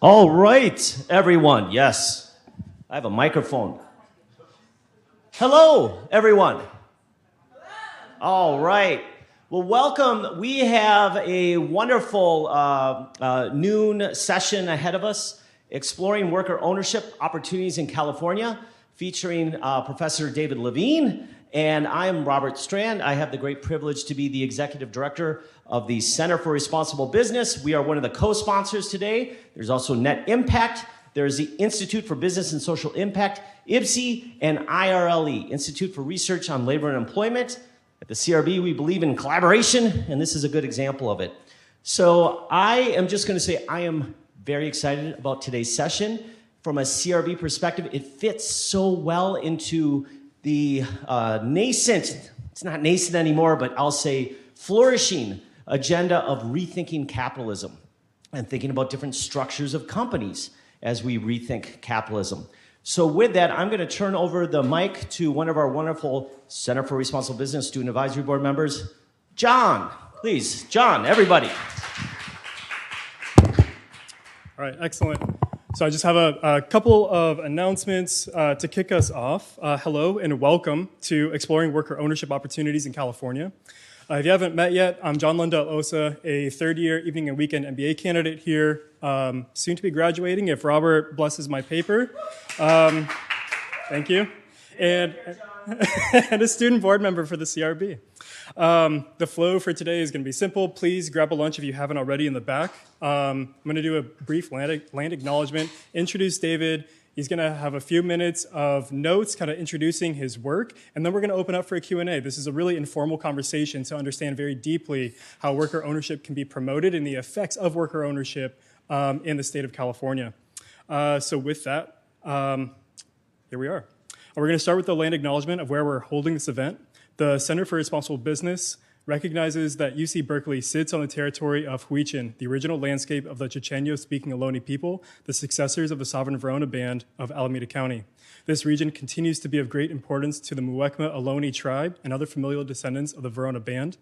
All right, everyone. Yes, I have a microphone. Hello, everyone. All right. Well, welcome. We have a wonderful noon session ahead of us, exploring worker ownership opportunities in California, featuring Professor David Levine. And I'm Robert Strand. I have the great privilege to be the executive director of the Center for Responsible Business. We are one of the co-sponsors today. There's also Net Impact. There's the Institute for Business and Social Impact, IBSE, and IRLE, Institute for Research on Labor and Employment. At the CRB, we believe in collaboration, and this is a good example of it. So I am just going to say I am very excited about today's session. From a CRB perspective, it fits so well into the nascent, it's not nascent anymore, but I'll say flourishing agenda of rethinking capitalism and thinking about different structures of companies as we rethink capitalism. So with that, I'm going to turn over the mic to one of our wonderful Center for Responsible Business Student Advisory Board members, John. Please, John, everybody. All right, excellent. So I just have a couple of announcements to kick us off. Hello and welcome to Exploring Worker Ownership Opportunities in California. If you haven't met yet, I'm John Lundell Osa, a third-year evening and weekend MBA candidate here, soon to be graduating if Robert blesses my paper. Thank you. And a student board member for the CRB. The flow for today is going to be simple. Please grab a lunch if you haven't already in the back. I'm going to do a brief land acknowledgement, introduce David. He's going to have a few minutes of notes, kind of introducing his work, and then we're going to open up for a Q&A. This is a really informal conversation to understand very deeply how worker ownership can be promoted and the effects of worker ownership in the state of California. So with that, here we are. We're going to start with the land acknowledgement of where we're holding this event. The Center for Responsible Business recognizes that UC Berkeley sits on the territory of Huichin, the original landscape of the Chochenyo-speaking Ohlone people, the successors of the sovereign Verona Band of Alameda County. This region continues to be of great importance to the Muwekma Ohlone tribe and other familial descendants of the Verona Band.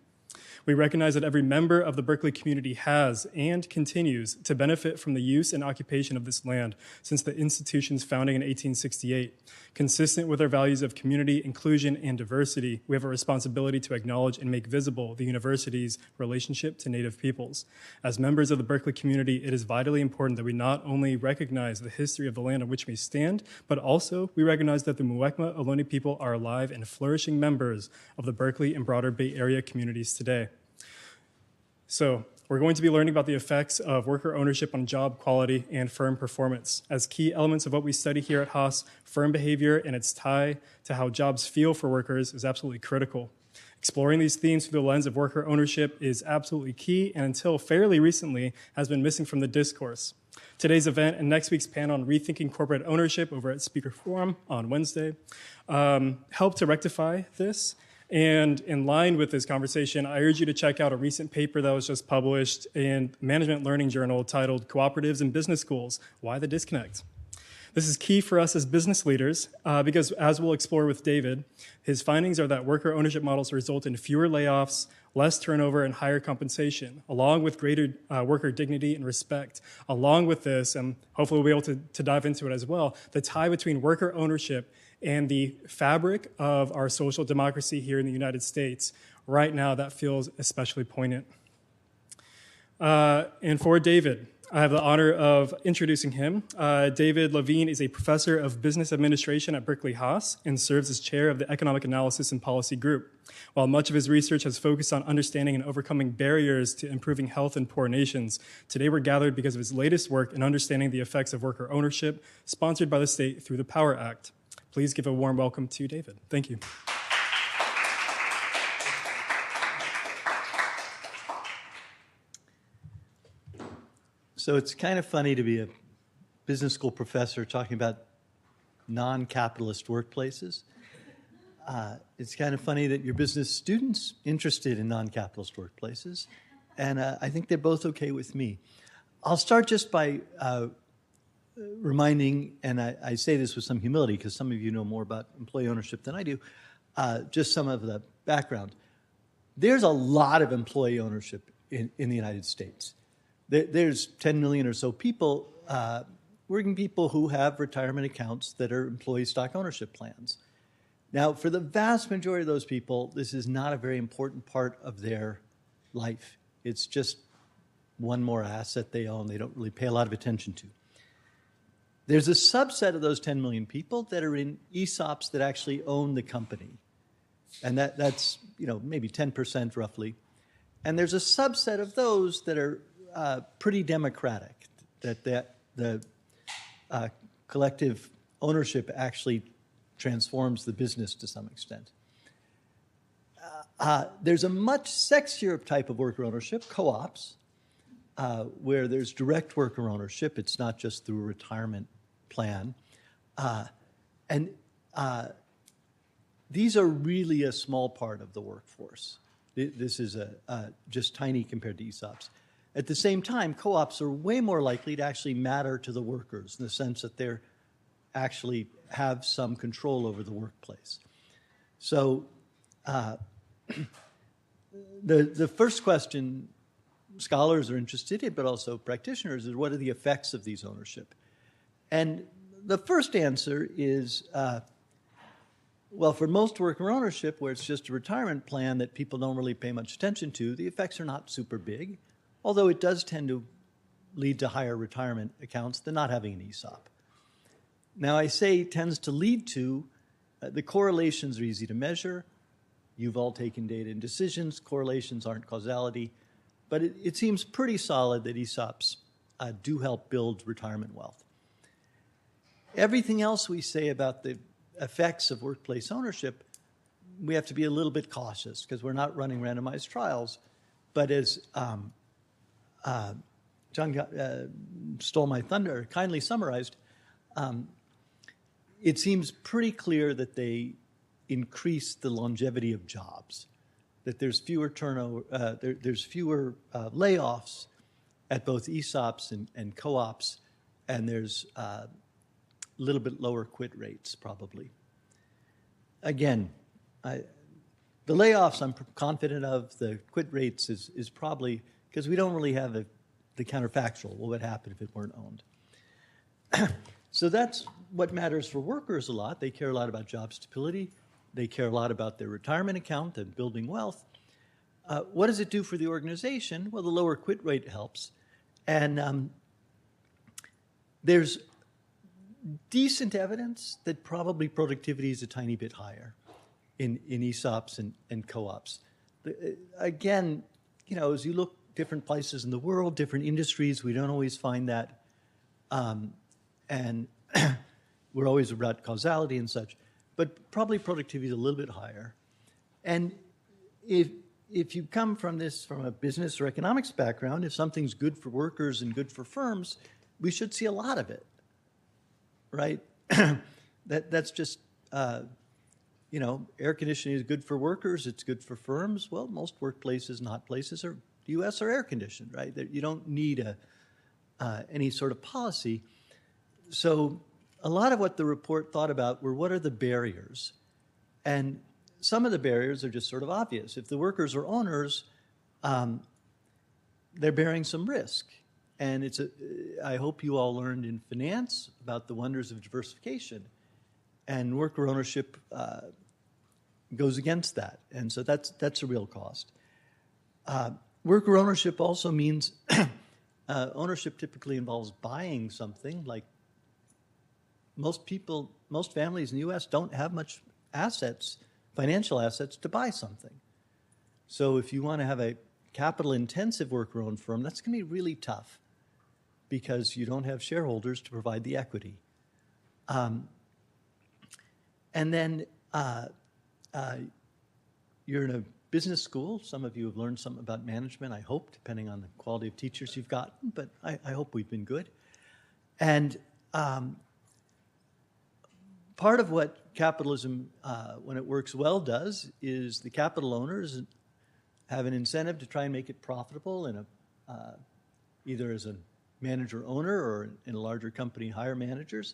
We recognize that every member of the Berkeley community has and continues to benefit from the use and occupation of this land since the institution's founding in 1868. Consistent with our values of community, inclusion, and diversity, we have a responsibility to acknowledge and make visible the university's relationship to Native peoples. As members of the Berkeley community, it is vitally important that we not only recognize the history of the land on which we stand, but also we recognize that the Muwekma Ohlone people are alive and flourishing members of the Berkeley and broader Bay Area communities today. So we're going to be learning about the effects of worker ownership on job quality and firm performance. As key elements of what we study here at Haas, firm behavior and its tie to how jobs feel for workers is absolutely critical. Exploring these themes through the lens of worker ownership is absolutely key and until fairly recently has been missing from the discourse. Today's event and next week's panel on rethinking corporate ownership over at Speaker Forum on Wednesday help to rectify this. And in line with this conversation, I urge you to check out a recent paper that was just published in Management Learning Journal titled Cooperatives in Business Schools, Why the Disconnect? This is key for us as business leaders because as we'll explore with David, his findings are that worker ownership models result in fewer layoffs, less turnover, and higher compensation, along with greater worker dignity and respect. Along with this, and hopefully we'll be able to dive into it as well, the tie between worker ownership and the fabric of our social democracy here in the United States. Right now, that feels especially poignant. And for David, I have the honor of introducing him. David Levine is a professor of business administration at Berkeley Haas and serves as chair of the Economic Analysis and Policy Group. While much of his research has focused on understanding and overcoming barriers to improving health in poor nations, today we're gathered because of his latest work in understanding the effects of worker ownership, sponsored by the state through the Power Act. Please give a warm welcome to David. Thank you. So it's kind of funny to be a business school professor talking about non-capitalist workplaces. It's kind of funny that your business students interested in non-capitalist workplaces, and I think they're both okay with me. I'll start just by reminding, and I say this with some humility because some of you know more about employee ownership than I do, just some of the background. There's a lot of employee ownership in the United States. There's 10 million or so people working people who have retirement accounts that are employee stock ownership plans. Now, for the vast majority of those people, this is not a very important part of their life. It's just one more asset they own they don't really pay a lot of attention to. There's a subset of those 10 million people that are in ESOPs that actually own the company. And that's maybe 10% roughly. And there's a subset of those that are pretty democratic, that the collective ownership actually transforms the business to some extent. There's a much sexier type of worker ownership, co-ops, where there's direct worker ownership. It's not just through a retirement plan. These are really a small part of the workforce. This is just tiny compared to ESOPs. At the same time, co-ops are way more likely to actually matter to the workers in the sense that they're actually have some control over the workplace. So the first question scholars are interested in, but also practitioners, is what are the effects of these ownership? And the first answer is, well, for most worker ownership, where it's just a retirement plan that people don't really pay much attention to, the effects are not super big, although it does tend to lead to higher retirement accounts than not having an ESOP. Now, I say tends to lead to, the correlations are easy to measure. You've all taken data and decisions. Correlations aren't causality. But it seems pretty solid that ESOPs do help build retirement wealth. Everything else we say about the effects of workplace ownership, we have to be a little bit cautious because we're not running randomized trials. But as John stole my thunder, kindly summarized, it seems pretty clear that they increase the longevity of jobs, that there's fewer turnover, there's fewer layoffs at both ESOPs and co-ops, and there's a little bit lower quit rates, probably. Again, the layoffs I'm confident of. The quit rates is probably, because we don't really have the counterfactual, what would happen if it weren't owned. So that's what matters for workers a lot. They care a lot about job stability. They care a lot about their retirement account and building wealth. What does it do for the organization? Well, the lower quit rate helps. And there's decent evidence that probably productivity is a tiny bit higher in ESOPs and co-ops. Again, as you look different places in the world, different industries, we don't always find that. And we're always about causality and such. But probably productivity is a little bit higher. And if you come from a business or economics background, if something's good for workers and good for firms, we should see a lot of it, right? That's just, air conditioning is good for workers, it's good for firms. Well, most workplaces and hot places are U.S. are air conditioned, right? You don't need any sort of policy. So a lot of what the report thought about were what are the barriers? And some of the barriers are just sort of obvious. If the workers are owners, they're bearing some risk. And I hope you all learned in finance about the wonders of diversification. And worker ownership goes against that. And so that's a real cost. Worker ownership also means ownership typically involves buying something. Like most families in the U.S. don't have much assets, financial assets, to buy something. So if you want to have a capital-intensive worker-owned firm, that's going to be really tough because you don't have shareholders to provide the equity. And then you're in a business school. Some of you have learned something about management, I hope, depending on the quality of teachers you've gotten, but I hope we've been good. And part of what capitalism, when it works well, does is the capital owners have an incentive to try and make it profitable in either as a manager-owner or in a larger company, hire managers.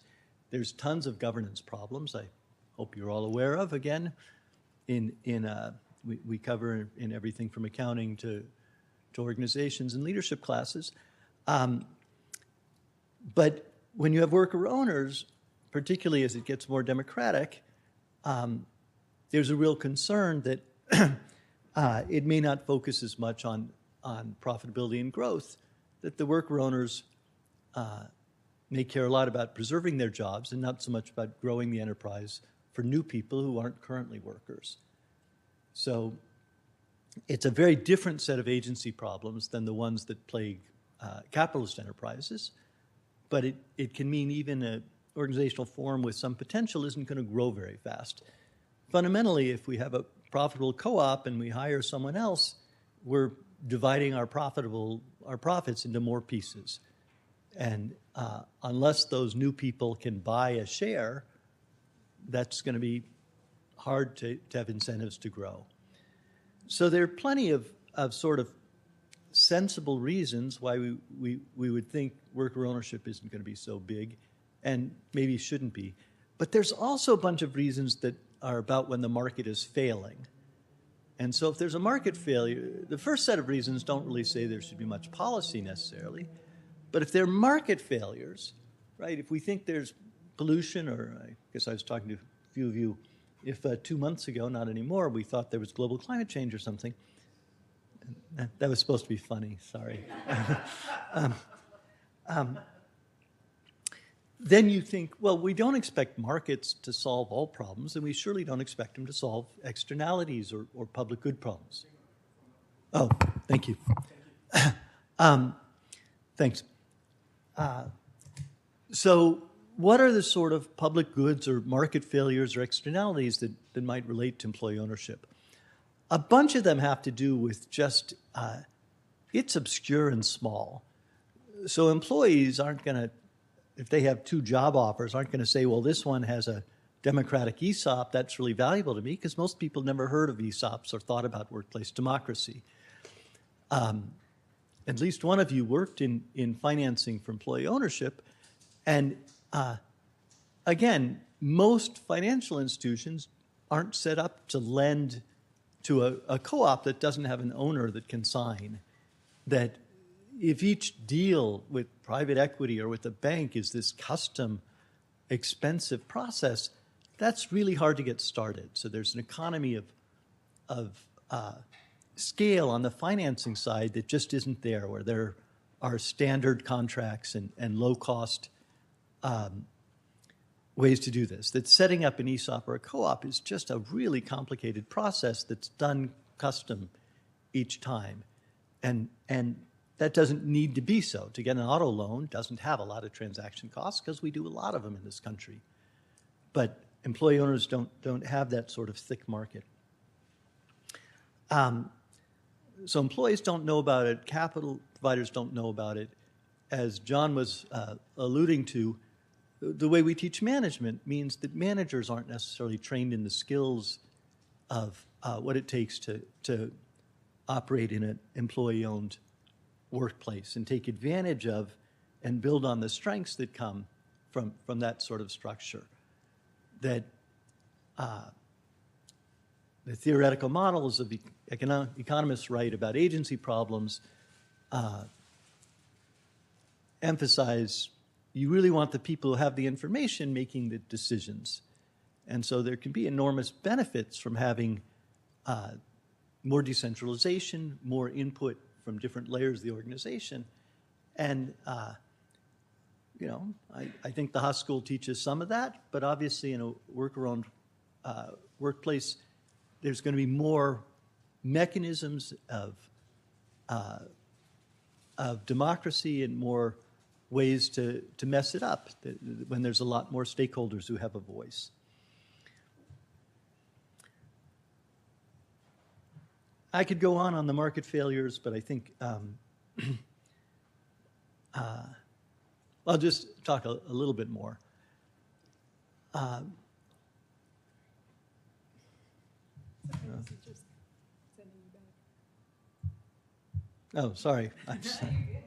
There's tons of governance problems I hope you're all aware of. Again, we cover in everything from accounting to organizations and leadership classes. But when you have worker owners, particularly as it gets more democratic, there's a real concern that it may not focus as much on profitability and growth, that the worker owners may care a lot about preserving their jobs and not so much about growing the enterprise for new people who aren't currently workers. So it's a very different set of agency problems than the ones that plague capitalist enterprises, but it can mean even an organizational form with some potential isn't going to grow very fast. Fundamentally, if we have a profitable co-op and we hire someone else, we're dividing our profits into more pieces. And unless those new people can buy a share, that's going to be hard to have incentives to grow. So there are plenty of sort of sensible reasons why we would think worker ownership isn't going to be so big and maybe shouldn't be. But there's also a bunch of reasons that are about when the market is failing. And so if there's a market failure, the first set of reasons don't really say there should be much policy necessarily. But if there are market failures, right, if we think there's pollution, or I guess I was talking to a few of you, if 2 months ago, not anymore, we thought there was global climate change or something. That was supposed to be funny, sorry. Then you think, well, we don't expect markets to solve all problems, and we surely don't expect them to solve externalities or public good problems. Oh, thank you. Thanks. So what are the sort of public goods or market failures or externalities that might relate to employee ownership? A bunch of them have to do with just, it's obscure and small. So employees aren't going to, if they have 2 job offers, aren't going to say, well, this one has a democratic ESOP, that's really valuable to me, because most people never heard of ESOPs or thought about workplace democracy. At least one of you worked in financing for employee ownership, and again, most financial institutions aren't set up to lend to a co-op that doesn't have an owner that can sign. That if each deal with private equity or with a bank is this custom, expensive process, that's really hard to get started. So there's an economy of scale on the financing side that just isn't there, where there are standard contracts and low-cost ways to do this. That setting up an ESOP or a co-op is just a really complicated process that's done custom each time. And that doesn't need to be so. To get an auto loan doesn't have a lot of transaction costs because we do a lot of them in this country. But employee owners don't have that sort of thick market. So employees don't know about it. Capital providers don't know about it. As John was alluding to, the way we teach management means that managers aren't necessarily trained in the skills of what it takes to operate in an employee-owned workplace and take advantage of and build on the strengths that come from that sort of structure. That the theoretical models of economists write about agency problems emphasize you really want the people who have the information making the decisions. And so there can be enormous benefits from having more decentralization, more input from different layers of the organization. And, you know, I think the Haas School teaches some of that, but obviously in a worker-owned workplace, there's going to be more mechanisms of democracy and more ways to mess it up when there's a lot more stakeholders who have a voice. I could go on the market failures, but I think I'll just talk a little bit more. Oh, sorry. I'm sorry.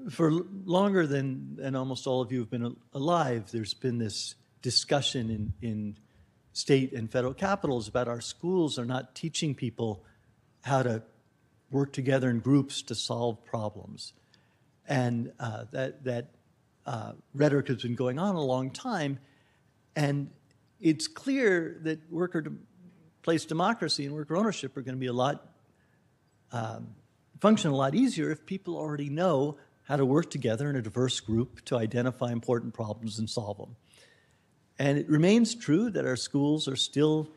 For longer than almost all of you have been alive, there's been this discussion in state and federal capitals about our schools are not teaching people how to work together in groups to solve problems. And that rhetoric has been going on a long time. And it's clear that worker-place democracy and worker ownership are going to be function a lot easier if people already know how to work together in a diverse group to identify important problems and solve them. And it remains true that our schools are still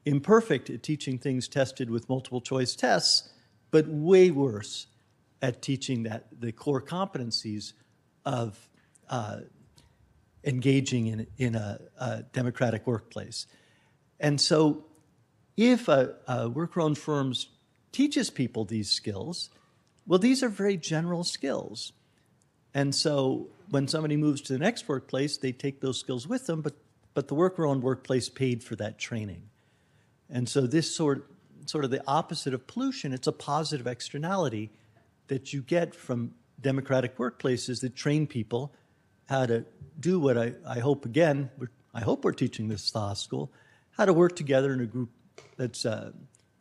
imperfect at teaching things tested with multiple choice tests, but way worse at teaching the core competencies of engaging in a democratic workplace. And so if a worker-owned firms teaches people these skills, well, these are very general skills. And so when somebody moves to the next workplace, they take those skills with them, but the worker-owned workplace paid for that training. And so this sort of the opposite of pollution, it's a positive externality that you get from democratic workplaces that train people how to do what I hope, again, I hope we're teaching this law school, how to work together in a group that's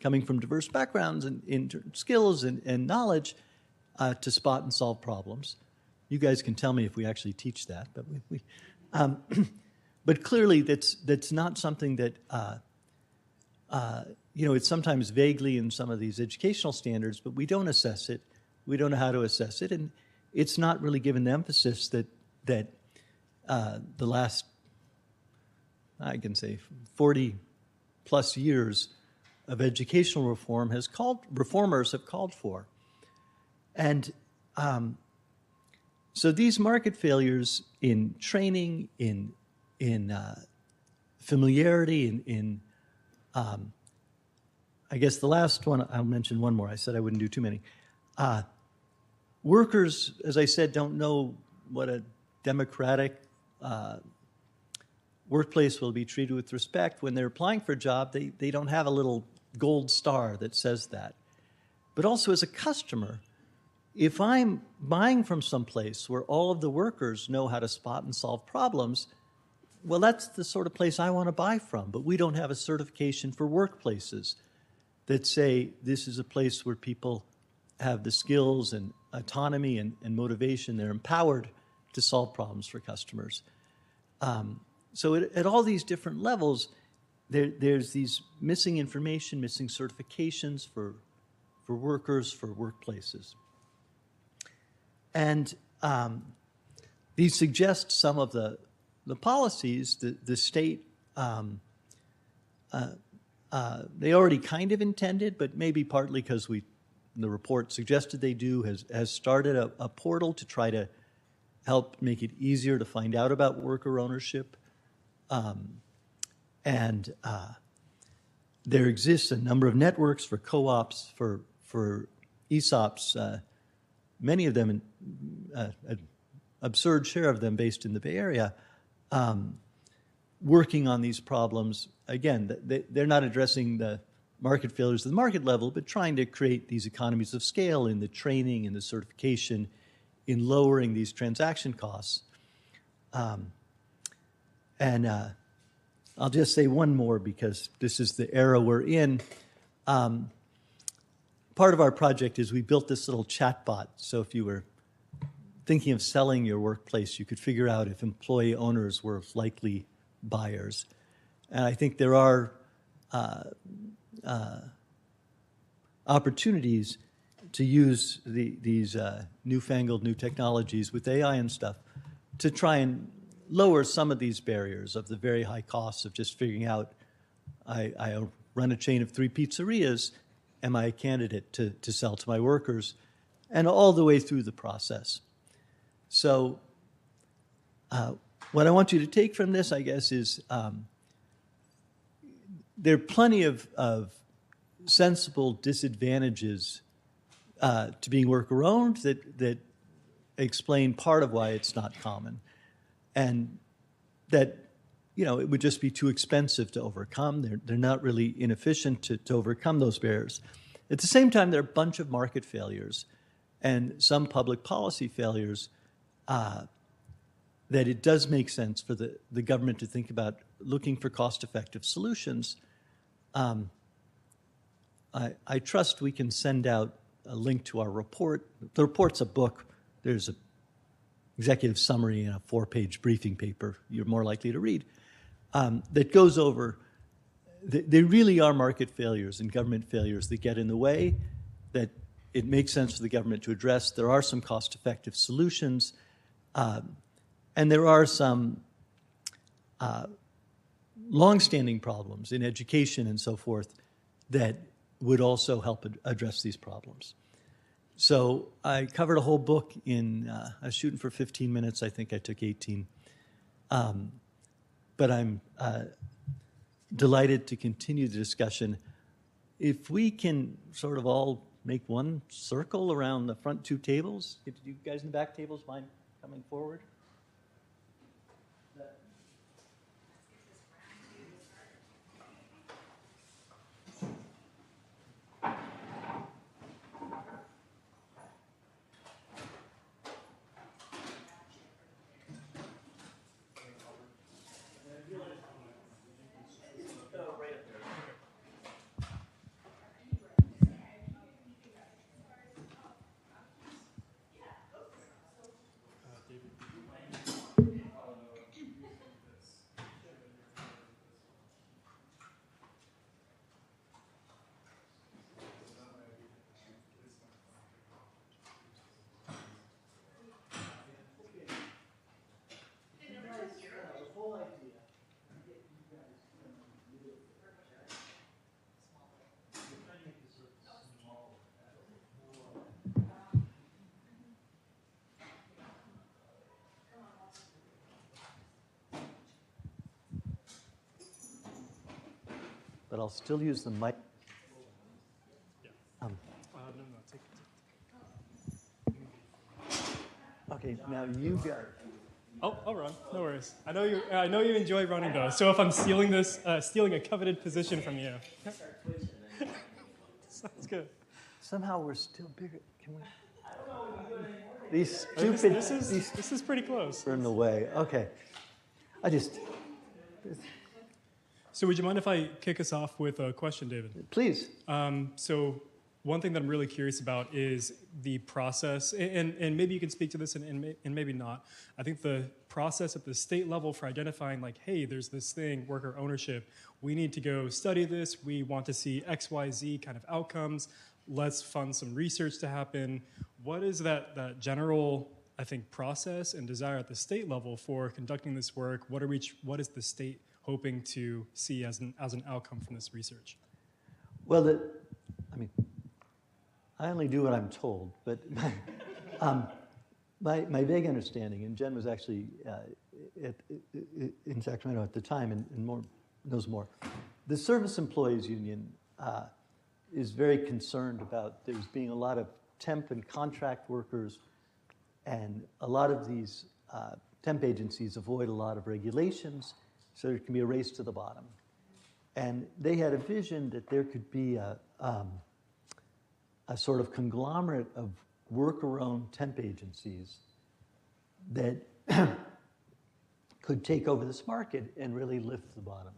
coming from diverse backgrounds and in skills and knowledge to spot and solve problems. You guys can tell me if we actually teach that, but but clearly that's not something that it's sometimes vaguely in some of these educational standards, but we don't assess it. We don't know how to assess it, and it's not really given the emphasis that the last, I can say, 40 plus years of educational reformers have called for. And so these market failures in training, in familiarity, in I guess the last one, I'll mention one more. I said I wouldn't do too many. Workers, as I said, don't know what a democratic workplace will be treated with respect. When they're applying for a job, they don't have a little gold star that says that. But also as a customer, if I'm buying from someplace where all of the workers know how to spot and solve problems, well, that's the sort of place I want to buy from. But we don't have a certification for workplaces that say this is a place where people have the skills and autonomy and motivation. They're empowered to solve problems for customers. So at all these different levels, there's these missing information, missing certifications for workers, for workplaces. And these suggest some of the policies that the state, they already kind of intended, but maybe partly because the report suggested they do, has started a portal to try to help make it easier to find out about worker ownership. And there exists a number of networks for co-ops, for ESOPs, many of them, an absurd share of them based in the Bay Area, working on these problems. Again, they're not addressing the market failures at the market level, but trying to create these economies of scale in the training and the certification, in lowering these transaction costs. And I'll just say one more because this is the era we're in. Part of our project is we built this little chatbot. So if you were thinking of selling your workplace, you could figure out if employee owners were likely buyers. And I think there are opportunities to use these newfangled new technologies with AI and stuff to try and lower some of these barriers of the very high costs of just figuring out, I run a chain of 3 pizzerias, am I a candidate to sell to my workers, and all the way through the process. So what I want you to take from this, I guess, is there are plenty of sensible disadvantages to being worker-owned that explain part of why it's not common. And that, it would just be too expensive to overcome. They're not really inefficient to overcome those barriers. At the same time, there are a bunch of market failures and some public policy failures that it does make sense for the government to think about looking for cost-effective solutions, I trust we can send out a link to our report. The report's a book. There's an executive summary and a 4-page briefing paper you're more likely to read that goes over. They really are market failures and government failures that get in the way, that it makes sense for the government to address. There are some cost-effective solutions, and there are some long-standing problems in education and so forth that would also help address these problems. So I covered a whole book in, I was shooting for 15 minutes. I think I took 18. But I'm delighted to continue the discussion. If we can sort of all make one circle around the front 2 tables, do you guys in the back tables mind coming forward? But I'll still use the mic. Okay, now you got it. Oh, I'll run. No worries. I know you enjoy running though. So if I'm stealing a coveted position from you, sounds good. Somehow we're still bigger. Can we? These stupid. This is pretty close. Are in the way. Okay. So would you mind if I kick us off with a question, David? Please. So one thing that I'm really curious about is the process, and maybe you can speak to this and maybe not. I think the process at the state level for identifying like, hey, there's this thing, worker ownership. We need to go study this. We want to see X, Y, Z kind of outcomes. Let's fund some research to happen. What is that general, I think, process and desire at the state level for conducting this work? What is the state hoping to see as an outcome from this research? Well, I only do what I'm told, but my vague understanding, and Jen was actually in Sacramento at the time and knows more. The Service Employees Union is very concerned about there's being a lot of temp and contract workers, and a lot of these temp agencies avoid a lot of regulations, so there can be a race to the bottom. And they had a vision that there could be a sort of conglomerate of worker-owned temp agencies that could take over this market and really lift the bottom.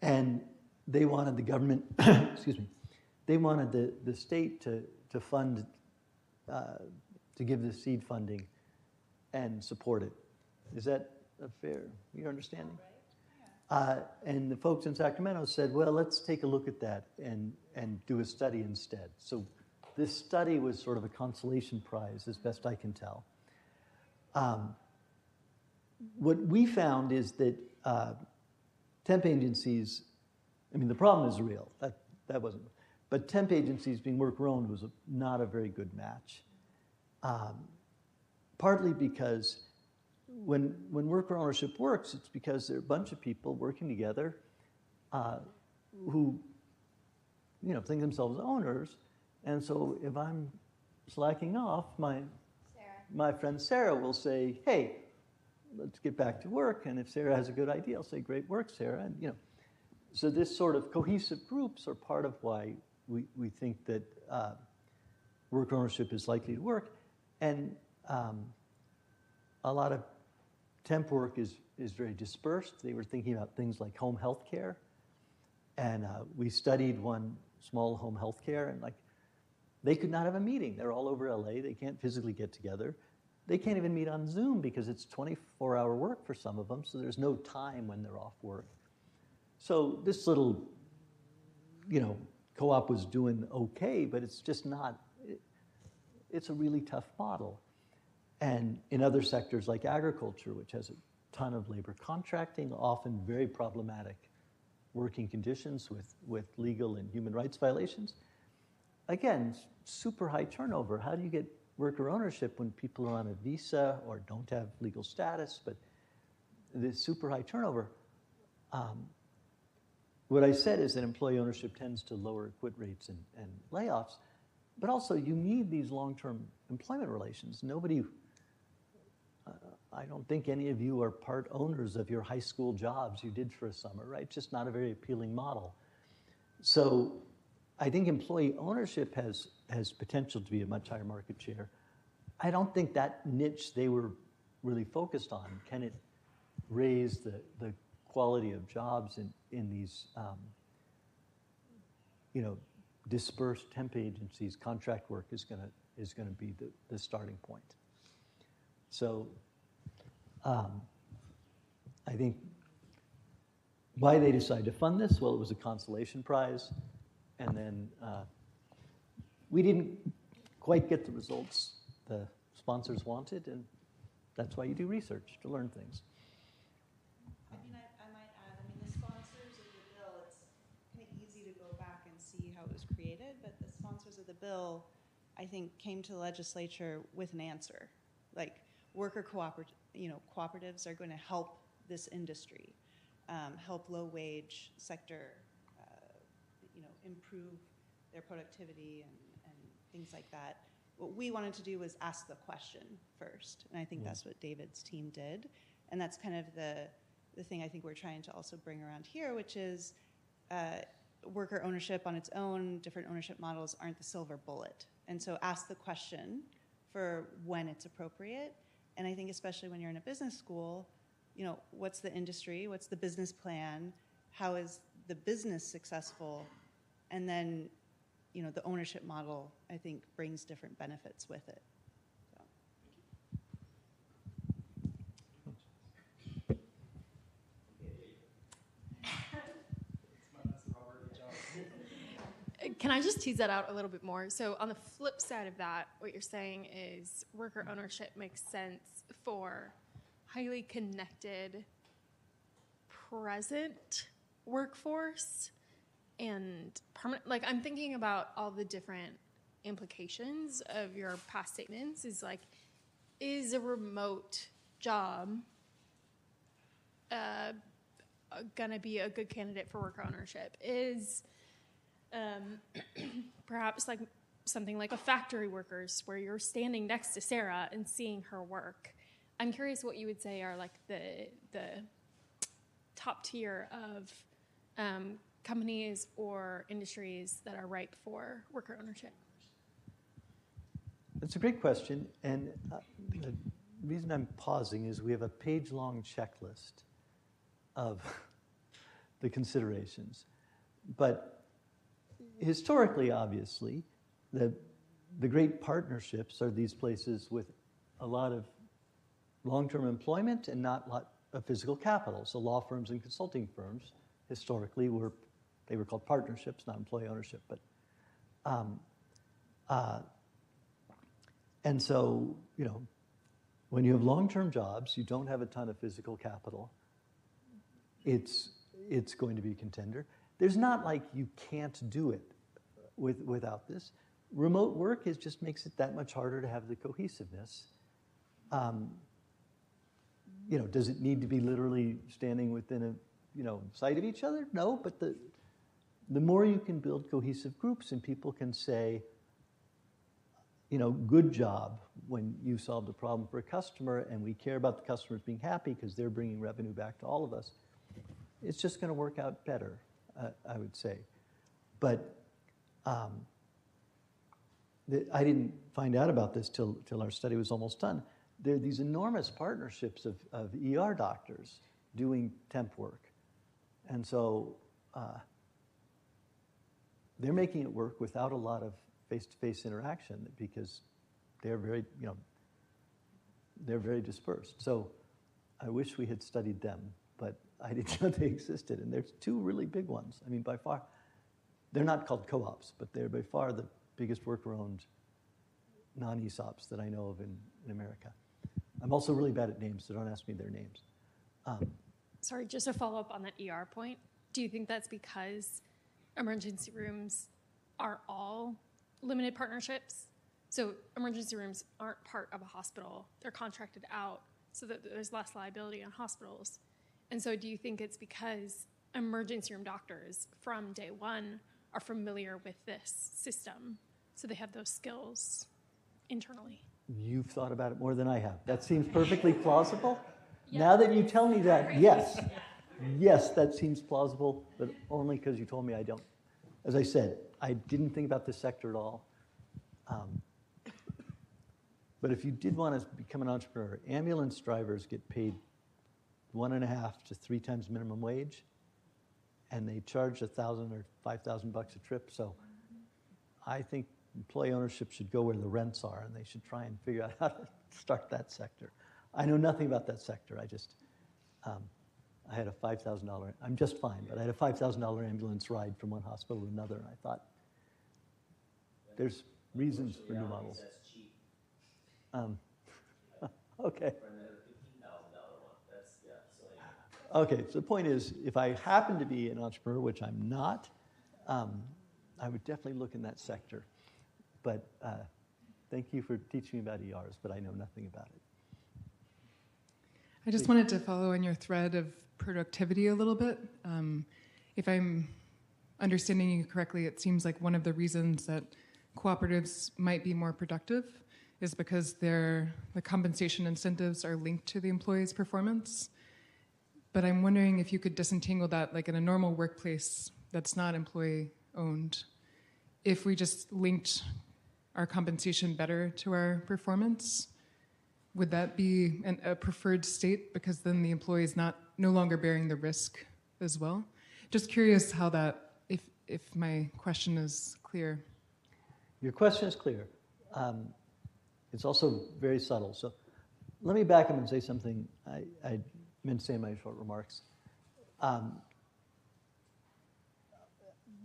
And they wanted the government, excuse me, they wanted the state to fund, to give the seed funding and support it. Is that a fair, your understanding? And the folks in Sacramento said, well, let's take a look at that and do a study instead. So this study was sort of a consolation prize, as best I can tell. What we found is that temp agencies, the problem is real. That wasn't, but temp agencies being worker-owned was not a very good match. Partly because when worker ownership works, it's because there are a bunch of people working together who, think themselves owners. And so if I'm slacking off, my friend Sarah will say, hey, let's get back to work. And if Sarah has a good idea, I'll say, great work, Sarah. And, so this sort of cohesive groups are part of why we think that worker ownership is likely to work. And a lot of temp work is very dispersed. They were thinking about things like home health care. And we studied one small home health care, and like they could not have a meeting. They're all over LA. They can't physically get together. They can't even meet on Zoom because it's 24-hour work for some of them, so there's no time when they're off work. So this little, co-op was doing okay, but it's just not, it's a really tough model. And in other sectors like agriculture, which has a ton of labor contracting, often very problematic working conditions with legal and human rights violations, again, super high turnover. How do you get worker ownership when people are on a visa or don't have legal status, but the super high turnover? What I said is that employee ownership tends to lower quit rates and layoffs, but also you need these long-term employment relations. Nobody, I don't think any of you are part owners of your high school jobs you did for a summer, right? Just not a very appealing model. So I think employee ownership has potential to be a much higher market share. I don't think that niche they were really focused on. Can it raise the quality of jobs in these dispersed temp agencies? Contract work is going to be the starting point. So I think why they decided to fund this, well, it was a consolation prize, and then we didn't quite get the results the sponsors wanted, and that's why you do research, to learn things. I might add, the sponsors of the bill, it's kind of easy to go back and see how it was created, but the sponsors of the bill, I think, came to the legislature with an answer. Like, worker cooperatives are going to help this industry, help low-wage sector, improve their productivity and things like that. What we wanted to do was ask the question first, and I think that's what David's team did, and that's kind of the thing I think we're trying to also bring around here, which is worker ownership on its own, different ownership models aren't the silver bullet, and so ask the question for when it's appropriate. And I think especially when you're in a business school, what's the industry, what's the business plan, how is the business successful, and then the ownership model, I think, brings different benefits with it. Can I just tease that out a little bit more? So on the flip side of that, what you're saying is worker ownership makes sense for highly connected, present workforce and permanent. Like, I'm thinking about all the different implications of your past statements. Is a remote job gonna be a good candidate for worker ownership? Is perhaps like something like a factory workers where you're standing next to Sarah and seeing her work? I'm curious what you would say are like the top tier of companies or industries that are ripe for worker ownership. That's a great question, and the reason I'm pausing is we have a page-long checklist of the considerations. But historically, obviously, the great partnerships are these places with a lot of long-term employment and not a lot of physical capital. So law firms and consulting firms historically were called partnerships, not employee ownership. But and so, when you have long-term jobs, you don't have a ton of physical capital. It's going to be a contender. There's not like you can't do it without this. Remote work just makes it that much harder to have the cohesiveness. Does it need to be literally standing within a sight of each other? No, but the more you can build cohesive groups and people can say, good job when you solved a problem for a customer, and we care about the customers being happy because they're bringing revenue back to all of us, it's just going to work out better, I would say. But I didn't find out about this till our study was almost done. there are these enormous partnerships of ER doctors doing temp work. And so they're making it work without a lot of face-to-face interaction because they're very, they're very dispersed. So I wish we had studied them, but I didn't know they existed. And there's two really big ones. I mean, by far, they're not called co-ops, but they're by far the biggest worker-owned non-ESOPs that I know of in America. I'm also really bad at names, so don't ask me their names. Sorry, just to follow up on that ER point, do you think that's because emergency rooms are all limited partnerships? So emergency rooms aren't part of a hospital. They're contracted out so that there's less liability on hospitals. And so do you think it's because emergency room doctors from day one are familiar with this system, so they have those skills internally? You've thought about it more than I have. That seems perfectly plausible. Yeah. Now that you tell me that, yes. Yes, that seems plausible, but only because you told me I don't. As I said, I didn't think about this sector at all. But if you did want to become an entrepreneur, ambulance drivers get paid 1.5 to 3 times minimum wage, and they charge $1,000 or $5,000 a trip. So I think employee ownership should go where the rents are, and they should try and figure out how to start that sector. I know nothing about that sector. I just, I had a $5,000, I'm just fine, but I had a $5,000 ambulance ride from one hospital to another, and I thought, there's reasons for new models. Okay. Okay, so the point is, if I happen to be an entrepreneur, which I'm not, I would definitely look in that sector. But thank you for teaching me about ERs, but I know nothing about it. I just wanted to follow on your thread of productivity a little bit. If I'm understanding you correctly, it seems like one of the reasons that cooperatives might be more productive is because the compensation incentives are linked to the employee's performance. But I'm wondering if you could disentangle that, like in a normal workplace that's not employee-owned, if we just linked our compensation better to our performance, would that be a preferred state, because then the employee is no longer bearing the risk as well? Just curious how that, if my question is clear. Your question is clear. It's also very subtle. So let me back up and say something I meant to say in my short remarks.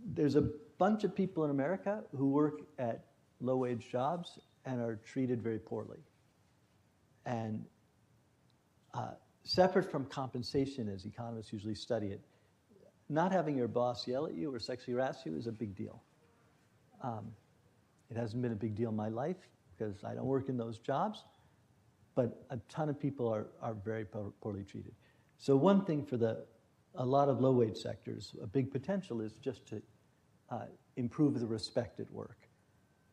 There's a bunch of people in America who work at low-wage jobs and are treated very poorly. And separate from compensation, as economists usually study it, not having your boss yell at you or sexually harass you is a big deal. It hasn't been a big deal in my life because I don't work in those jobs, but a ton of people are very poorly treated. So one thing for a lot of low-wage sectors, a big potential is just to improve the respect at work.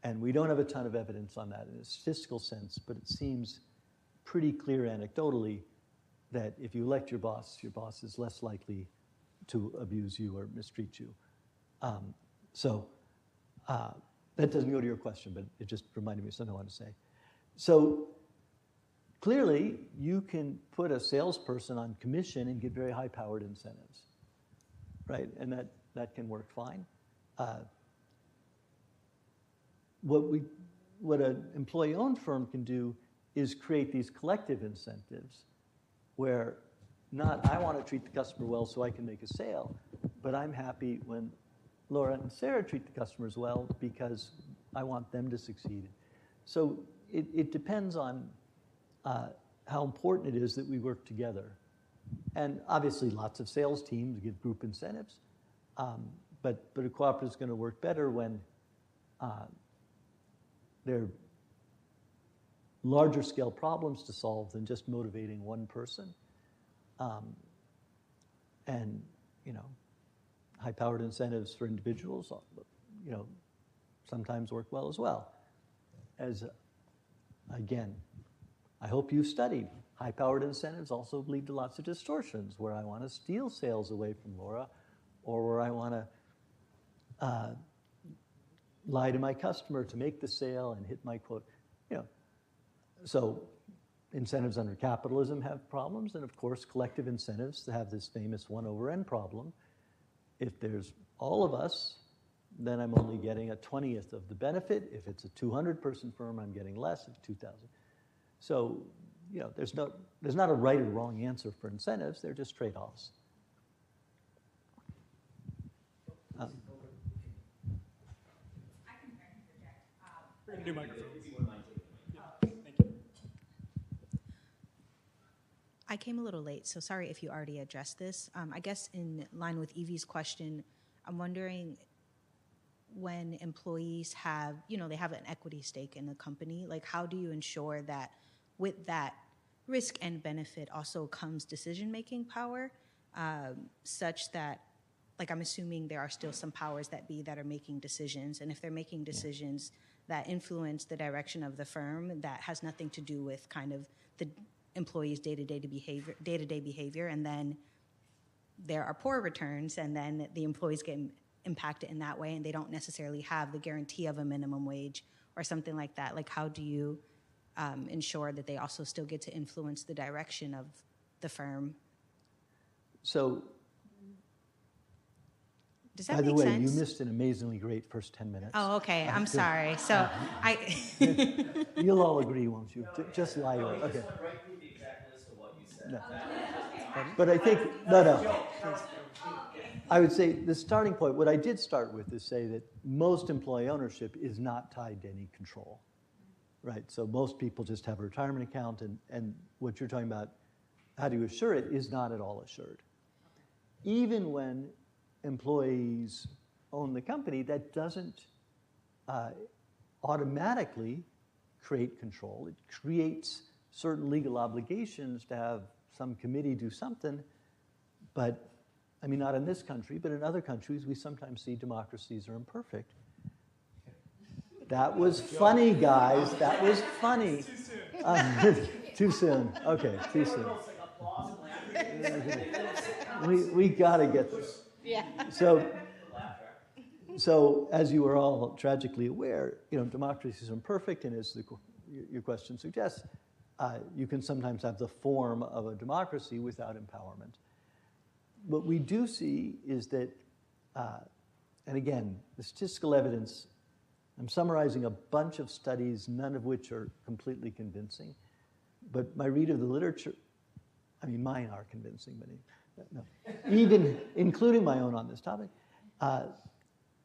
And we don't have a ton of evidence on that in a statistical sense, but it seems pretty clear anecdotally that if you elect your boss is less likely to abuse you or mistreat you. That doesn't go to your question, but it just reminded me of something I wanted to say. So clearly, you can put a salesperson on commission and get very high-powered incentives, right? And that can work fine. What an employee-owned firm can do is create these collective incentives where not I want to treat the customer well so I can make a sale, but I'm happy when Laura and Sarah treat the customers well because I want them to succeed. So it depends on how important it is that we work together. And obviously lots of sales teams give group incentives, but a cooperative is going to work better when there are larger scale problems to solve than just motivating one person. And, high-powered incentives for individuals, sometimes work well as well. Again, I hope you studied. High-powered incentives also lead to lots of distortions where I want to steal sales away from Laura or where I want to lie to my customer to make the sale and hit my quote. So incentives under capitalism have problems, and of course, collective incentives have this famous 1 over n problem. If there's all of us, then I'm only getting a 20th of the benefit. If it's a 200-person firm, I'm getting less. If 2,000. So, there's not a right or wrong answer for incentives. They're just trade-offs. We're going to do microphones. I came a little late, so sorry if you already addressed this. I guess in line with Evie's question, I'm wondering when employees have, they have an equity stake in the company, like how do you ensure that with that risk and benefit also comes decision-making power, such that, like I'm assuming there are still some powers that be that are making decisions, and if they're making decisions that influence the direction of the firm, that has nothing to do with kind of the employees' day-to-day behavior, and then there are poor returns, and then the employees get impacted in that way, and they don't necessarily have the guarantee of a minimum wage or something like that. Like, how do you ensure that they also still get to influence the direction of the firm? So, does that by the make way, sense? you missed an amazingly great first 10 minutes. Oh, okay. I'm sorry. So, You'll all agree, won't you? Just lie to it. Okay. Right through the exact list of what you said. No. But I think, no. I would say the starting point, what I did start with is say that most employee ownership is not tied to any control, right? So most people just have a retirement account, and what you're talking about, how do you assure it, is not at all assured. Even when employees own the company, that doesn't automatically create control. It creates certain legal obligations to have some committee do something, but I mean, not in this country, but in other countries, we sometimes see democracies are imperfect. That was funny, guys. That was funny. Too soon. Okay, too soon. We got to get this. yeah. So as you are all tragically aware, democracies are imperfect, and as your question suggests, you can sometimes have the form of a democracy without empowerment. What we do see is that, and again, the statistical evidence, I'm summarizing a bunch of studies, none of which are completely convincing, but my read of the literature, I mean, mine are convincing, but no. Even including my own on this topic,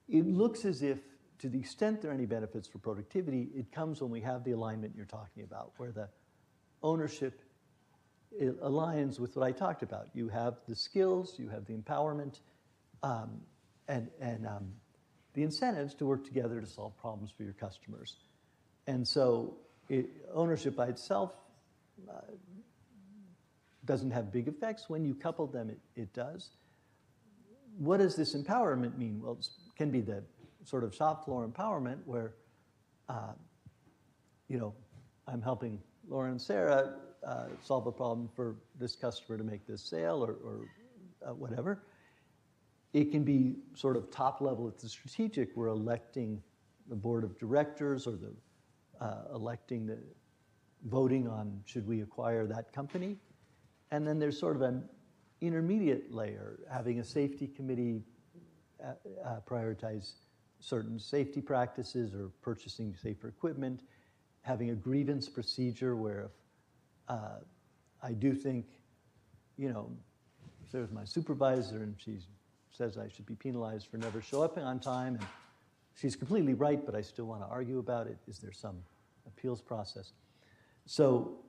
it looks as if, to the extent there are any benefits for productivity, it comes when we have the alignment you're talking about, where the ownership it aligns with what I talked about. You have the skills, you have the empowerment, and the incentives to work together to solve problems for your customers. And so ownership by itself doesn't have big effects. When you couple them, it does. What does this empowerment mean? Well, it can be the sort of shop floor empowerment where, I'm helping Laura and Sarah solve a problem for this customer to make this sale or whatever. It can be sort of top level at the strategic. We're electing the board of directors or voting on should we acquire that company. And then there's sort of an intermediate layer, having a safety committee prioritize certain safety practices or purchasing safer equipment, having a grievance procedure where if I do think, if there's my supervisor and she says I should be penalized for never showing up on time, and she's completely right, but I still want to argue about it, is there some appeals process? So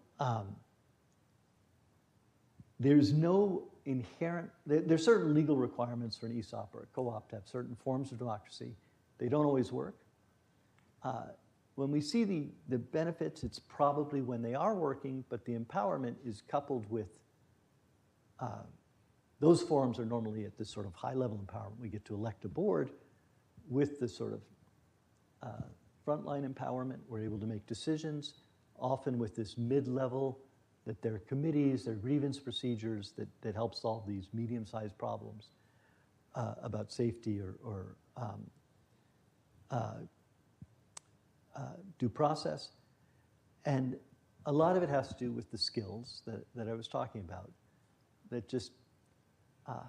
there's no inherent, there's certain legal requirements for an ESOP or a co-op to have certain forms of democracy. They don't always work. When we see the benefits, it's probably when they are working, but the empowerment is coupled with, those forums are normally at this sort of high-level empowerment. We get to elect a board with this sort of frontline empowerment. We're able to make decisions, often with this mid-level, that there are committees, there are grievance procedures that help solve these medium-sized problems about safety or due process. And a lot of it has to do with the skills that I was talking about. That just, a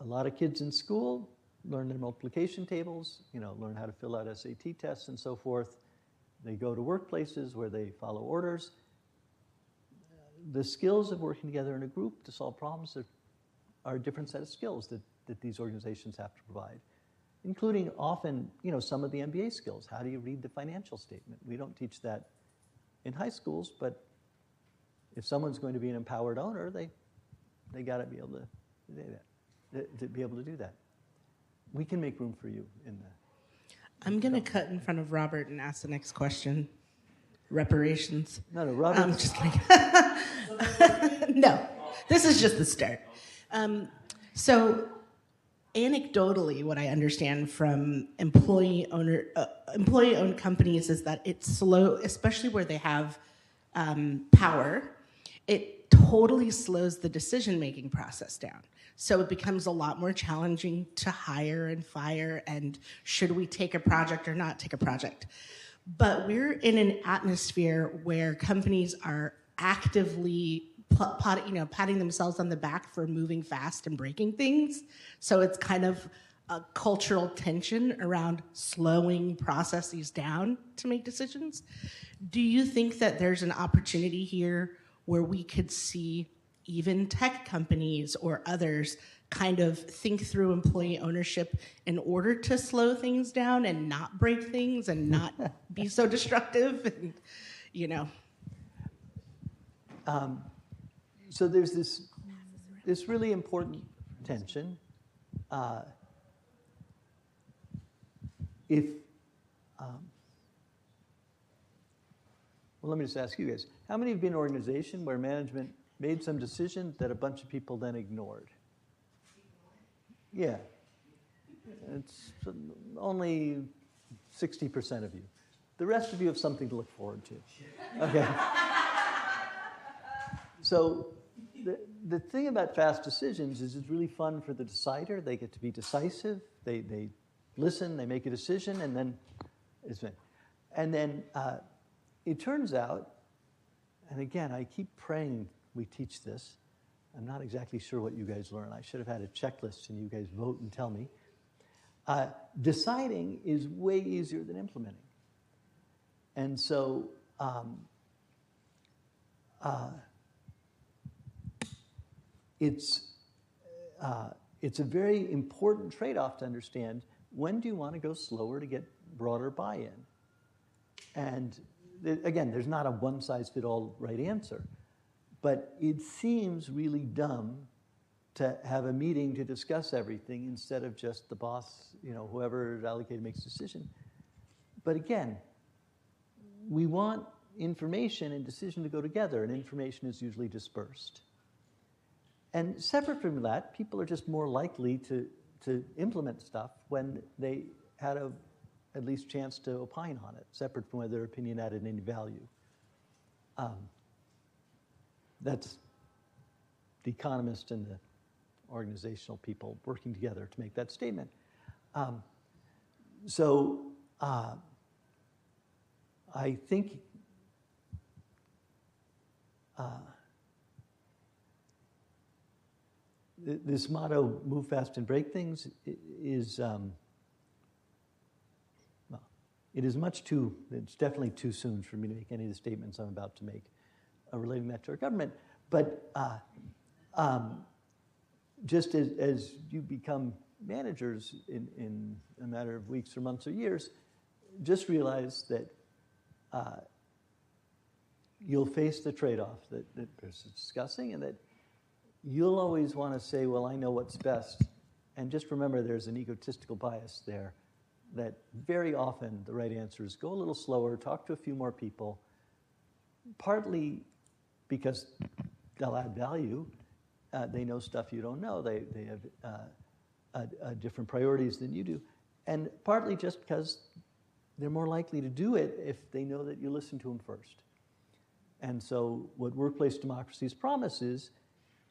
lot of kids in school learn their multiplication tables, learn how to fill out SAT tests and so forth. They go to workplaces where they follow orders. The skills of working together in a group to solve problems are a different set of skills that these organizations have to provide, including often, some of the MBA skills. How do you read the financial statement? We don't teach that in high schools, but if someone's going to be an empowered owner, they got to be able to do that, to be able to do that. We can make room for you in the. I'm going to cut in front of Robert and ask the next question. Reparations. No, Robert. I'm just kidding. No, this is just the start. So, anecdotally, what I understand from employee-owned companies is that it's slow, especially where they have power. It totally slows the decision-making process down. So it becomes a lot more challenging to hire and fire, and should we take a project or not take a project? But we're in an atmosphere where companies are actively patting themselves on the back for moving fast and breaking things. So it's kind of a cultural tension around slowing processes down to make decisions. Do you think that there's an opportunity here where we could see even tech companies or others kind of think through employee ownership in order to slow things down and not break things and not be so destructive? And, So there's this really important tension. Well, let me just ask you guys, how many have been in an organization where management made some decision that a bunch of people then ignored? Yeah. It's only 60% of you. The rest of you have something to look forward to. Okay. So the thing about fast decisions is it's really fun for the decider. They get to be decisive. They listen, they make a decision, and then it turns out, and again, I keep praying we teach this. I'm not exactly sure what you guys learn. I should have had a checklist and you guys vote and tell me. Deciding is way easier than implementing. And so it's a very important trade-off to understand. When do you want to go slower to get broader buy-in? And again, there's not a one-size-fits-all right answer. But it seems really dumb to have a meeting to discuss everything instead of just the boss, whoever is allocated makes a decision. But again, we want information and decision to go together, and information is usually dispersed. And separate from that, people are just more likely to implement stuff when they had at least chance to opine on it, separate from whether their opinion added any value. That's the economist and the organizational people working together to make that statement. I think this motto, move fast and break things, is it's definitely too soon for me to make any of the statements I'm about to make relating that to our government. But just as you become managers in a matter of weeks or months or years, just realize that you'll face the trade-off that Chris is discussing, and that you'll always want to say, well, I know what's best. And just remember there's an egotistical bias there, that very often the right answer is go a little slower, talk to a few more people, partly because they'll add value. They know stuff you don't know. They have different priorities than you do. And partly just because they're more likely to do it if they know that you listen to them first. And so what workplace democracy's promise is,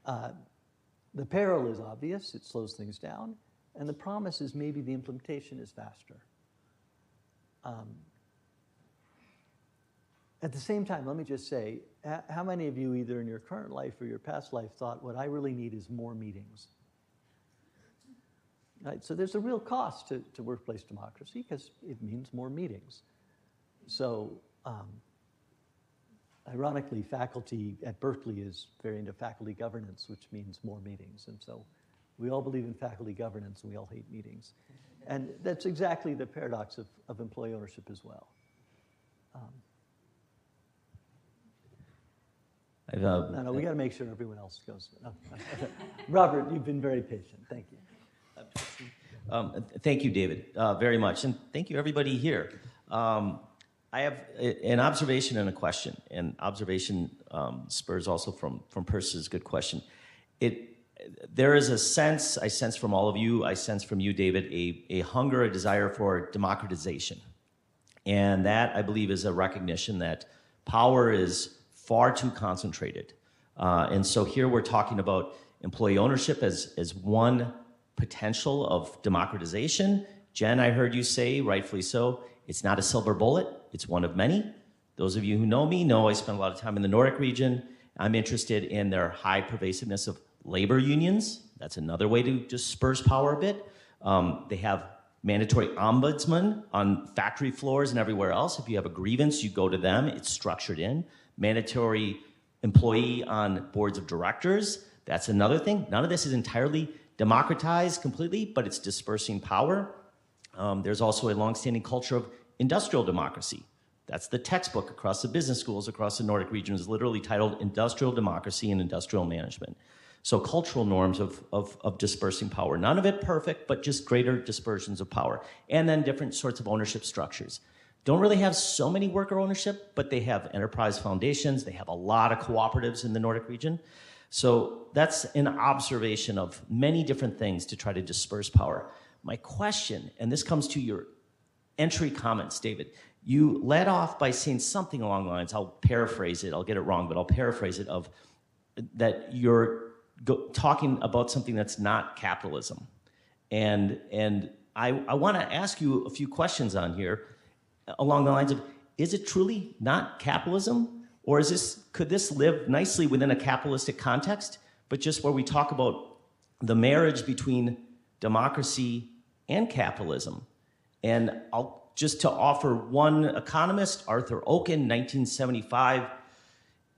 the peril is obvious, it slows things down, and the promise is maybe the implementation is faster. At the same time, let me just say, how many of you, either in your current life or your past life, thought what I really need is more meetings? Right? So there's a real cost to workplace democracy because it means more meetings. So ironically, faculty at Berkeley is very into faculty governance, which means more meetings. And so we all believe in faculty governance and we all hate meetings. And that's exactly the paradox of employee ownership as well. No, we got to make sure everyone else goes. No. Robert, you've been very patient. Thank you. Thank you, David, very much. And thank you, everybody here. I have an observation and a question. And observation spurs also from Percy's good question. There is a sense, I sense from all of you, I sense from you, David, a hunger, a desire for democratization. And that, I believe, is a recognition that power is far too concentrated. And so here we're talking about employee ownership as one potential of democratization. Jen, I heard you say, rightfully so, it's not a silver bullet, it's one of many. Those of you who know me know I spend a lot of time in the Nordic region. I'm interested in their high pervasiveness of labor unions. That's another way to disperse power a bit. They have mandatory ombudsmen on factory floors and everywhere else. If you have a grievance, you go to them. It's structured in. Mandatory employee on boards of directors. That's another thing. None of this is entirely democratized completely, but it's dispersing power. There's also a longstanding culture of industrial democracy. That's the textbook across the business schools across the Nordic region is literally titled Industrial Democracy and Industrial Management. So cultural norms of dispersing power. None of it perfect, but just greater dispersions of power. And then different sorts of ownership structures. Don't really have so many worker ownership, but they have enterprise foundations. They have a lot of cooperatives in the Nordic region. So that's an observation of many different things to try to disperse power. My question, and this comes to your entry comments, David, you led off by saying something along the lines, I'll paraphrase it, I'll get it wrong, but I'll paraphrase it, of that you're talking about something that's not capitalism. And I want to ask you a few questions on here along the lines of, is it truly not capitalism? Or could this live nicely within a capitalistic context, but just where we talk about the marriage between democracy and capitalism? And just to offer one economist, Arthur Oken, 1975,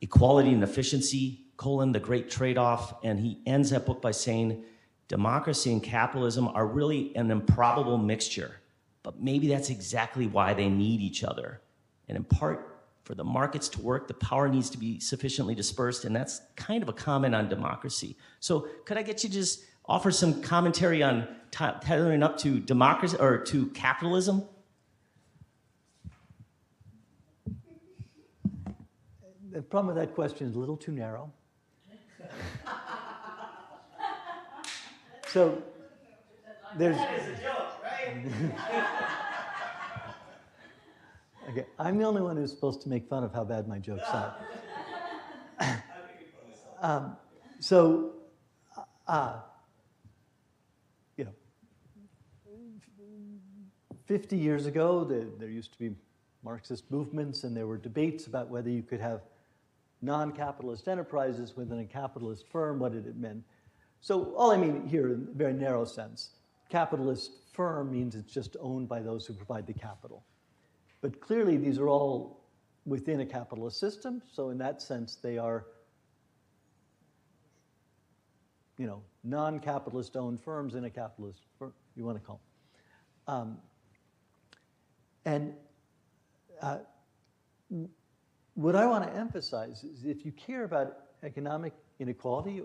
Equality and Efficiency, the Great Trade-Off, and he ends that book by saying, democracy and capitalism are really an improbable mixture, but maybe that's exactly why they need each other. And in part, for the markets to work, the power needs to be sufficiently dispersed, and that's kind of a comment on democracy. So could I get you to just offer some commentary on tethering up to democracy or to capitalism? The problem with that question is a little too narrow. So there's. That is a joke, right? Okay, I'm the only one who's supposed to make fun of how bad my jokes are. So, 50 years ago, there used to be Marxist movements, and there were debates about whether you could have non-capitalist enterprises within a capitalist firm. What did it mean? So all I mean here, in a very narrow sense, capitalist firm means it's just owned by those who provide the capital. But clearly, these are all within a capitalist system. So in that sense, they are, non-capitalist owned firms in a capitalist firm, you want to call them. What I want to emphasize is if you care about economic inequality,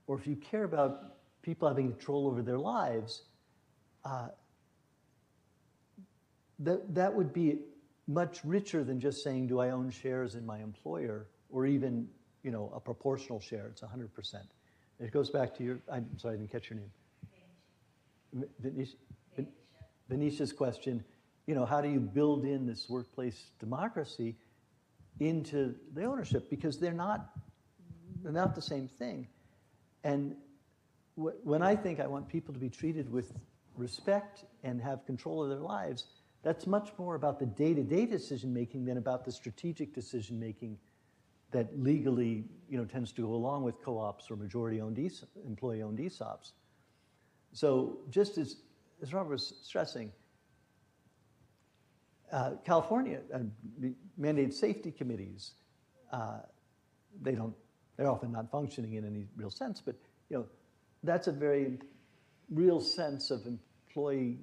or if you care about people having control over their lives, that would be much richer than just saying, do I own shares in my employer, or even a proportional share. It's 100%. It goes back to I'm sorry, I didn't catch your name. Venetia's question, how do you build in this workplace democracy into the ownership? Because they're not the same thing. And when I think I want people to be treated with respect and have control of their lives, That's much more about the day-to-day decision-making than about the strategic decision-making that legally, tends to go along with co-ops or majority-owned employee-owned ESOPs. So just as Robert was stressing, California mandates safety committees. They're often not functioning in any real sense, but that's a very real sense of employee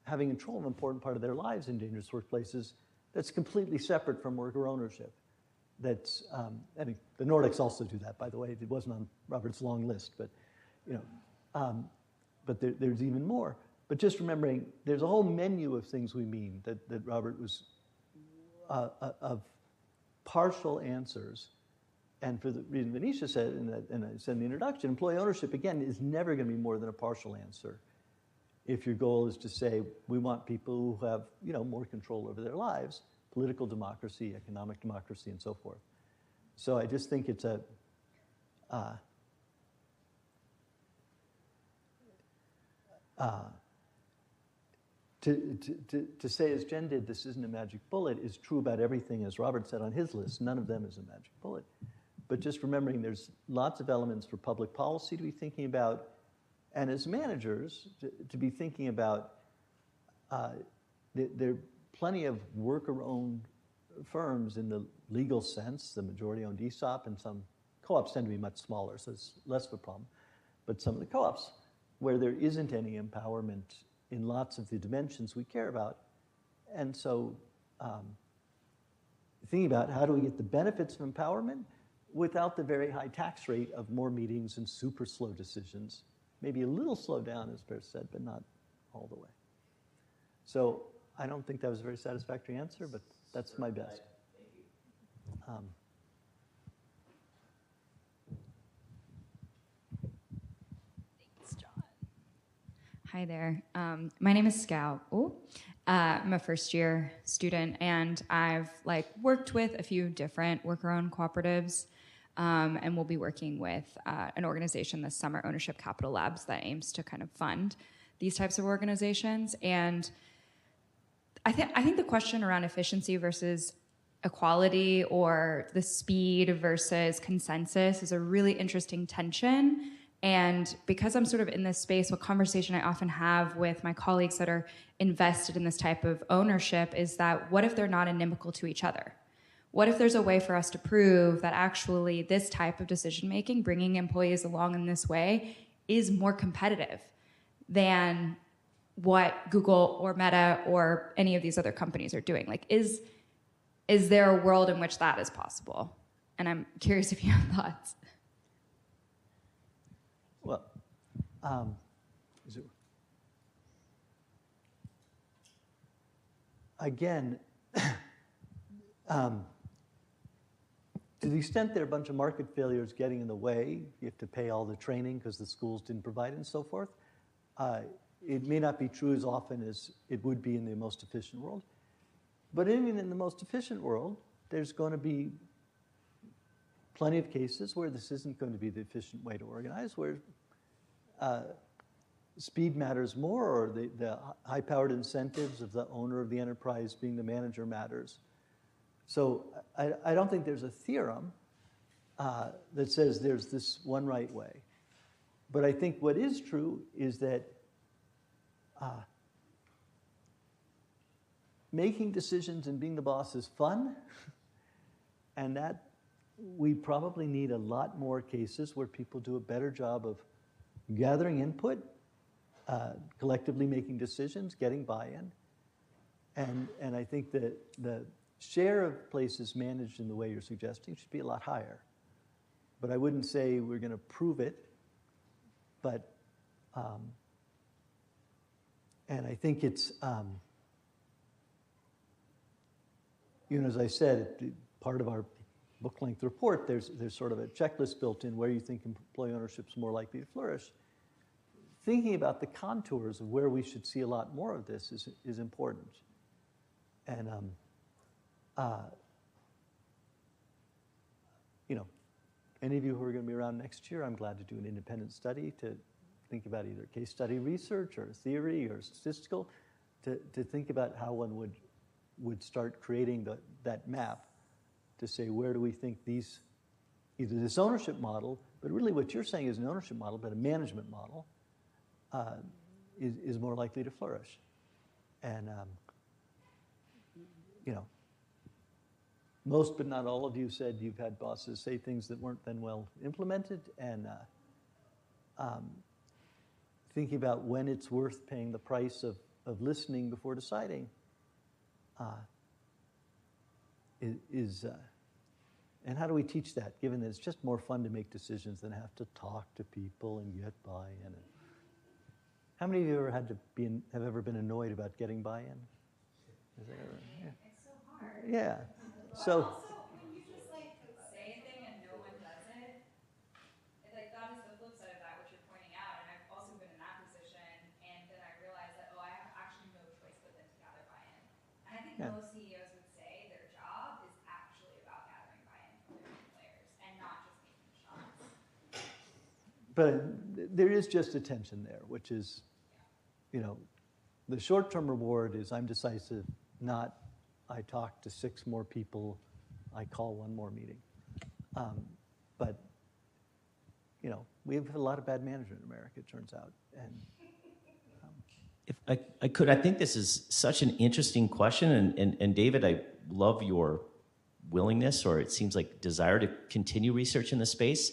having control of an important part of their lives in dangerous workplaces that's completely separate from worker ownership. That's, the Nordics also do that, by the way. It wasn't on Robert's long list, but, but there's even more. But just remembering, there's a whole menu of things we mean that Robert was, of partial answers. And for the reason Venetia said, and I said in the introduction, employee ownership, again, is never going to be more than a partial answer. If your goal is to say, we want people who have, more control over their lives, political democracy, economic democracy, and so forth. So I just think it's a, to say, as Jen did, this isn't a magic bullet is true about everything, as Robert said on his list. None of them is a magic bullet. But just remembering there's lots of elements for public policy to be thinking about, and as managers, to be thinking about, there are plenty of worker-owned firms in the legal sense, the majority-owned ESOP, and some co-ops tend to be much smaller, so it's less of a problem. But some of the co-ops, where there isn't any empowerment in lots of the dimensions we care about. And so thinking about how do we get the benefits of empowerment without the very high tax rate of more meetings and super slow decisions. Maybe a little slow down, as Bear said, but not all the way. So I don't think that was a very satisfactory answer, but that's my best. Thanks, John. Hi there. My name is Scout. I'm a first-year student, and I've worked with a few different worker-owned cooperatives, and we'll be working with an organization this summer, Ownership Capital Labs, that aims to kind of fund these types of organizations. And I think the question around efficiency versus equality, or the speed versus consensus, is a really interesting tension. And because I'm sort of in this space, what conversation I often have with my colleagues that are invested in this type of ownership is that, what if they're not inimical to each other? What if there's a way for us to prove that actually this type of decision making, bringing employees along in this way, is more competitive than what Google or Meta or any of these other companies are doing? Is there a world in which that is possible? And I'm curious if you have thoughts. Well, again, to the extent there are a bunch of market failures getting in the way, you have to pay all the training because the schools didn't provide it and so forth, it may not be true as often as it would be in the most efficient world. But even in the most efficient world, there's going to be plenty of cases where this isn't going to be the efficient way to organize, where speed matters more, or the high-powered incentives of the owner of the enterprise being the manager matters. So I don't think there's a theorem that says there's this one right way. But I think what is true is that making decisions and being the boss is fun, and that we probably need a lot more cases where people do a better job of gathering input, collectively making decisions, getting buy-in. And I think that the share of places managed in the way you're suggesting should be a lot higher. But I wouldn't say we're going to prove it. But, and I think it's, as I said, part of our book-length report, there's sort of a checklist built in where you think employee ownership is more likely to flourish. Thinking about the contours of where we should see a lot more of this is important. And, any of you who are going to be around next year, I'm glad to do an independent study to think about either case study research or theory or statistical to think about how one would start creating that map to say, where do we think either this ownership model, but really what you're saying is an ownership model, but a management model, is more likely to flourish. And, most but not all of you said you've had bosses say things that weren't then well implemented, and thinking about when it's worth paying the price of listening before deciding and how do we teach that, given that it's just more fun to make decisions than have to talk to people and get buy-in? How many of you have ever been annoyed about getting buy-in? Is that ever, yeah. It's so hard. Yeah. But So also, when you just say a thing and no one does it, that is the flip side of that, which you're pointing out. And I've also been in that position, and then I realized that I have actually no choice but then to gather buy-in. And I think most CEOs would say their job is actually about gathering buy-in from their team players and not just making shots. But there is just a tension there, which is, the short-term reward is I'm decisive, not I talk to 6 more people, I call 1 more meeting. But, we have a lot of bad management in America, it turns out. And If I could, I think this is such an interesting question, and David, I love your willingness, or it seems like desire to continue research in this space.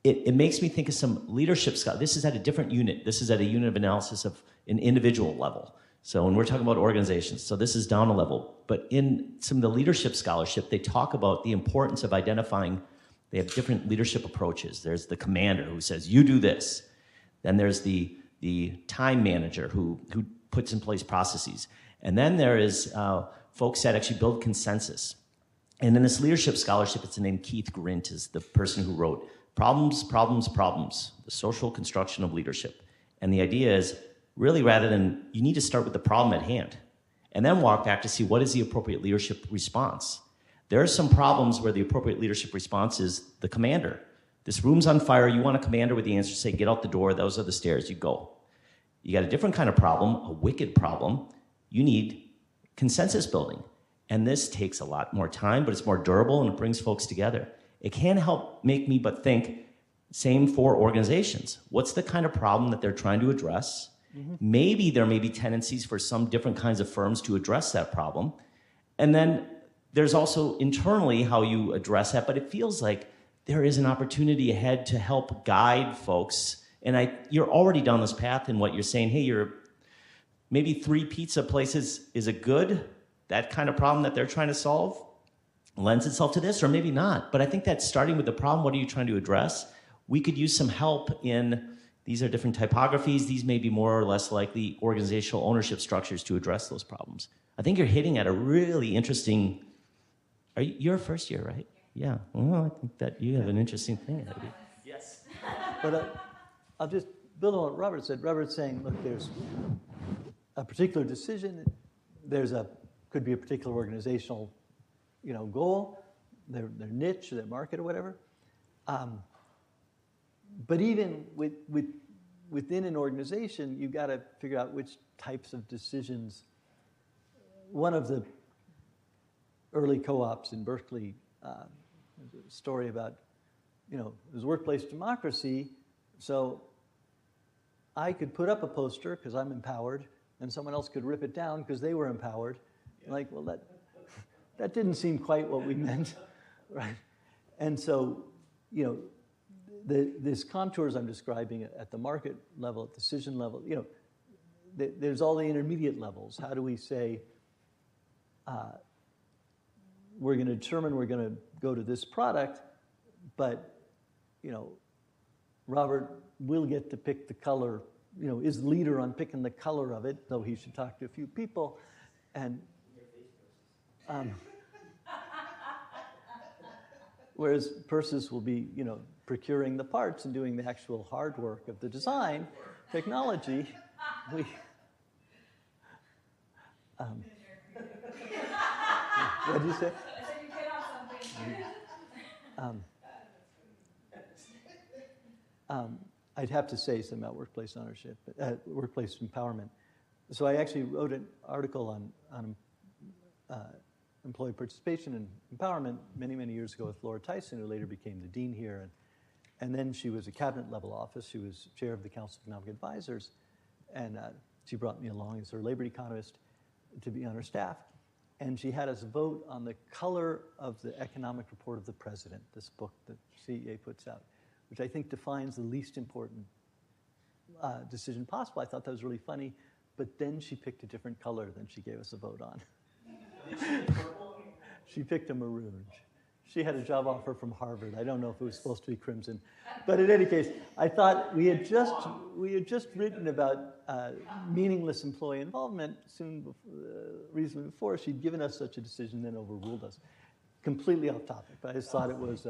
It makes me think of some leadership scholarship. This is at a different unit. This is at a unit of analysis of an individual level. So when we're talking about organizations, so this is down a level. But in some of the leadership scholarship, they talk about the importance of identifying, they have different leadership approaches. There's the commander who says, you do this. Then there's the time manager who puts in place processes. And then there is folks that actually build consensus. And in this leadership scholarship, it's named Keith Grint is the person who wrote Problems, Problems, Problems, the Social Construction of Leadership. And the idea is, really, rather than, you need to start with the problem at hand and then walk back to see what is the appropriate leadership response. There are some problems where the appropriate leadership response is the commander. This room's on fire, you want a commander with the answer, say, get out the door, those are the stairs, you go. You got a different kind of problem, a wicked problem. You need consensus building. And this takes a lot more time, but it's more durable and it brings folks together. It can't help make me but think, same for organizations. What's the kind of problem that they're trying to address? Mm-hmm. Maybe there may be tendencies for some different kinds of firms to address that problem. And then there's also internally how you address that, but it feels like there is an opportunity ahead to help guide folks. And you're already down this path in what you're saying, hey, maybe 3 pizza places is a good, that kind of problem that they're trying to solve lends itself to this, or maybe not. But I think that starting with the problem, what are you trying to address? We could use some help in, these are different typographies, these may be more or less likely organizational ownership structures to address those problems. I think you're hitting at a really interesting, you're a first year, right? Yeah, well, I think that you have an interesting thing. Yes. But I'll just build on what Robert said. Robert's saying, look, there's a particular decision, could be a particular organizational goal, their niche, their market, or whatever. But even within an organization, you've got to figure out which types of decisions. One of the early co-ops in Berkeley, there's a story about, it was workplace democracy, so I could put up a poster because I'm empowered, and someone else could rip it down because they were empowered. Yeah. Like, well, that didn't seem quite what we meant, right? And so, this contours I'm describing at the market level, at decision level, there's all the intermediate levels. How do we say, we're going to determine we're going to go to this product, but, Robert will get to pick the color, is the leader on picking the color of it, though he should talk to a few people. And whereas Persis will be, procuring the parts and doing the actual hard work of the design, technology. What did you say? I said you hit on something. I'd have to say something about workplace ownership, workplace empowerment. So I actually wrote an article on employee participation and empowerment many, many years ago with Laura Tyson, who later became the dean here. And then she was a cabinet level office. She was chair of the Council of Economic Advisors. And she brought me along as her labor economist to be on her staff. And she had us vote on the color of the economic report of the president, this book that CEA puts out, which I think defines the least important decision possible. I thought that was really funny. But then she picked a different color than she gave us a vote on. She picked a maroon. She had a job offer from Harvard. I don't know if it was supposed to be crimson. But in any case, I thought we had just written about meaningless employee involvement reasonably before. She'd given us such a decision, then overruled us. Completely off topic, but I just thought it was,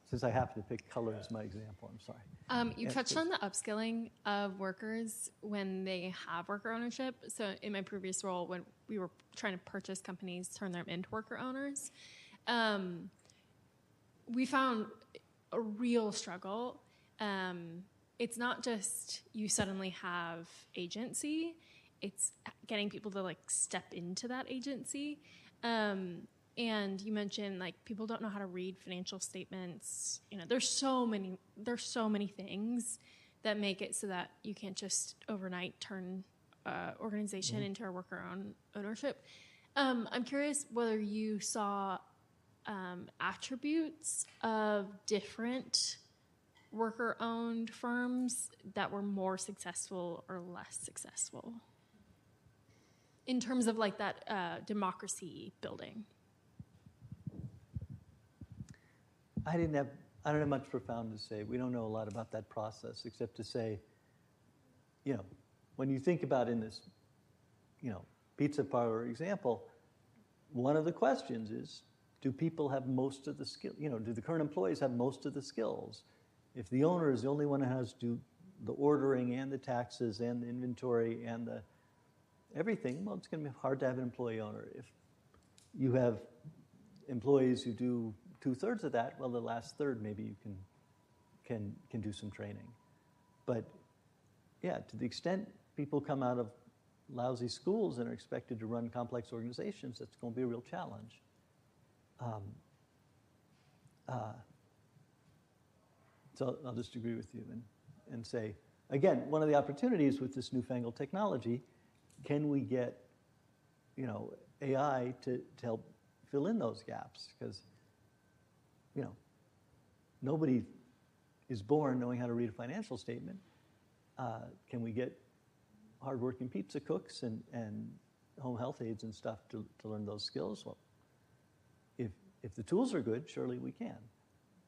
since I happen to pick color as my example, I'm sorry. You touched on the upskilling of workers when they have worker ownership. So in my previous role, when we were trying to purchase companies, turn them into worker owners, we found a real struggle. It's not just you suddenly have agency, it's getting people to step into that agency. And you mentioned people don't know how to read financial statements. There's so many things that make it so that you can't just overnight turn organization into a worker ownership. I'm curious whether you saw attributes of different worker-owned firms that were more successful or less successful in terms of that democracy building. I don't have much profound to say. We don't know a lot about that process, except to say, when you think about in this, pizza parlor example, one of the questions is, do people have most of the skill? Do the current employees have most of the skills? If the owner is the only one who has to do the ordering and the taxes and the inventory and the everything, well, it's going to be hard to have an employee owner. If you have employees who do 2/3 of that, well, the last third maybe you can do some training. But yeah, to the extent people come out of lousy schools and are expected to run complex organizations, that's going to be a real challenge. So I'll just agree with you and say, again, one of the opportunities with this newfangled technology, can we get AI to help fill in those gaps? Because nobody is born knowing how to read a financial statement. Can we get hardworking pizza cooks and home health aides and stuff to learn those skills? Well, if the tools are good, surely we can.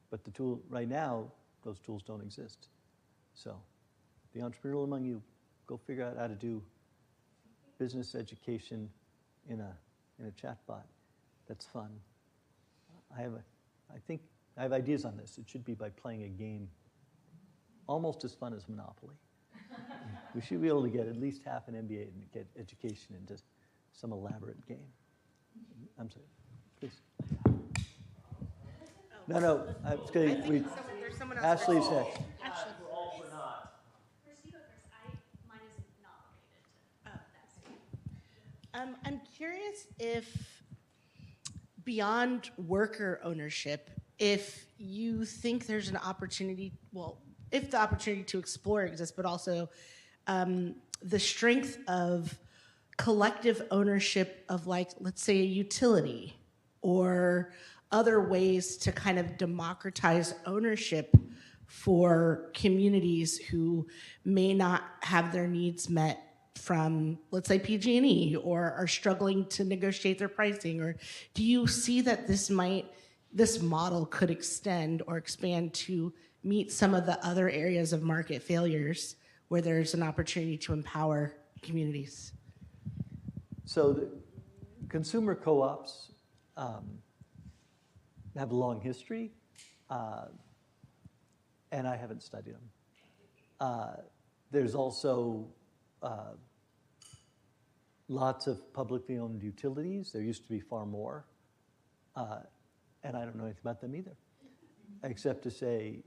But right now, those tools don't exist. So the entrepreneurial among you, go figure out how to do business education in a chatbot. That's fun. I think I have ideas on this. It should be by playing a game almost as fun as Monopoly. We should be able to get at least half an MBA and get education into some elaborate game. I'm sorry, please. No, I was going to read. Ashley's next. Ashley. All for naught. Mine is not related. I'm curious if beyond worker ownership, if you think there's an opportunity, if the opportunity to explore exists, but also the strength of collective ownership of let's say a utility or other ways to kind of democratize ownership for communities who may not have their needs met from, let's say, PG&E, or are struggling to negotiate their pricing? Or do you see that this model could extend or expand to meet some of the other areas of market failures where there's an opportunity to empower communities? So the consumer co-ops have a long history, and I haven't studied them. There's also lots of publicly owned utilities. There used to be far more, and I don't know anything about them either, except to say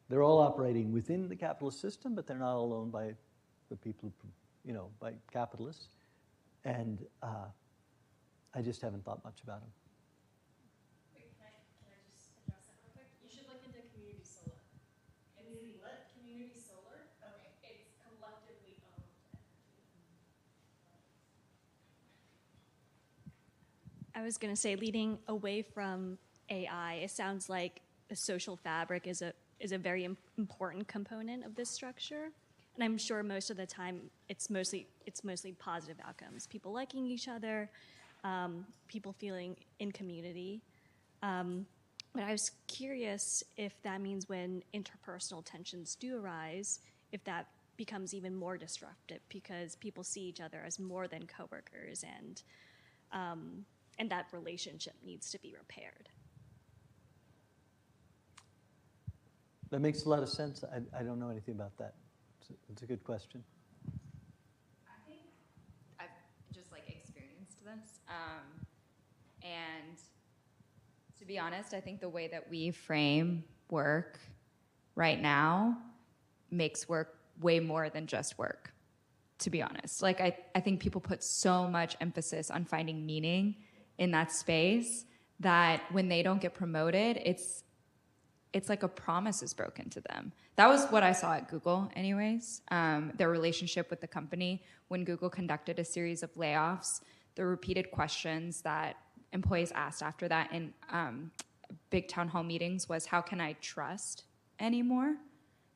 they're all operating within the capitalist system, but they're not all owned by the people, by capitalists. And I just haven't thought much about them. Can I just address that real quick? You should look into community solar. Community what? Community solar. Okay. It's collectively owned energy. I was going to say, leading away from AI, it sounds like a social fabric is a very important component of this structure. And I'm sure most of the time it's mostly positive outcomes. People liking each other, people feeling in community. But I was curious if that means when interpersonal tensions do arise, if that becomes even more disruptive because people see each other as more than coworkers, and that relationship needs to be repaired. That makes a lot of sense. I don't know anything about that. It's a good question. I think I've just experienced this. And to be honest, I think the way that we frame work right now makes work way more than just work, to be honest. I think people put so much emphasis on finding meaning in that space that when they don't get promoted, it's like a promise is broken to them. That was what I saw at Google anyways. Their relationship with the company, when Google conducted a series of layoffs, the repeated questions that employees asked after that in big town hall meetings was, how can I trust anymore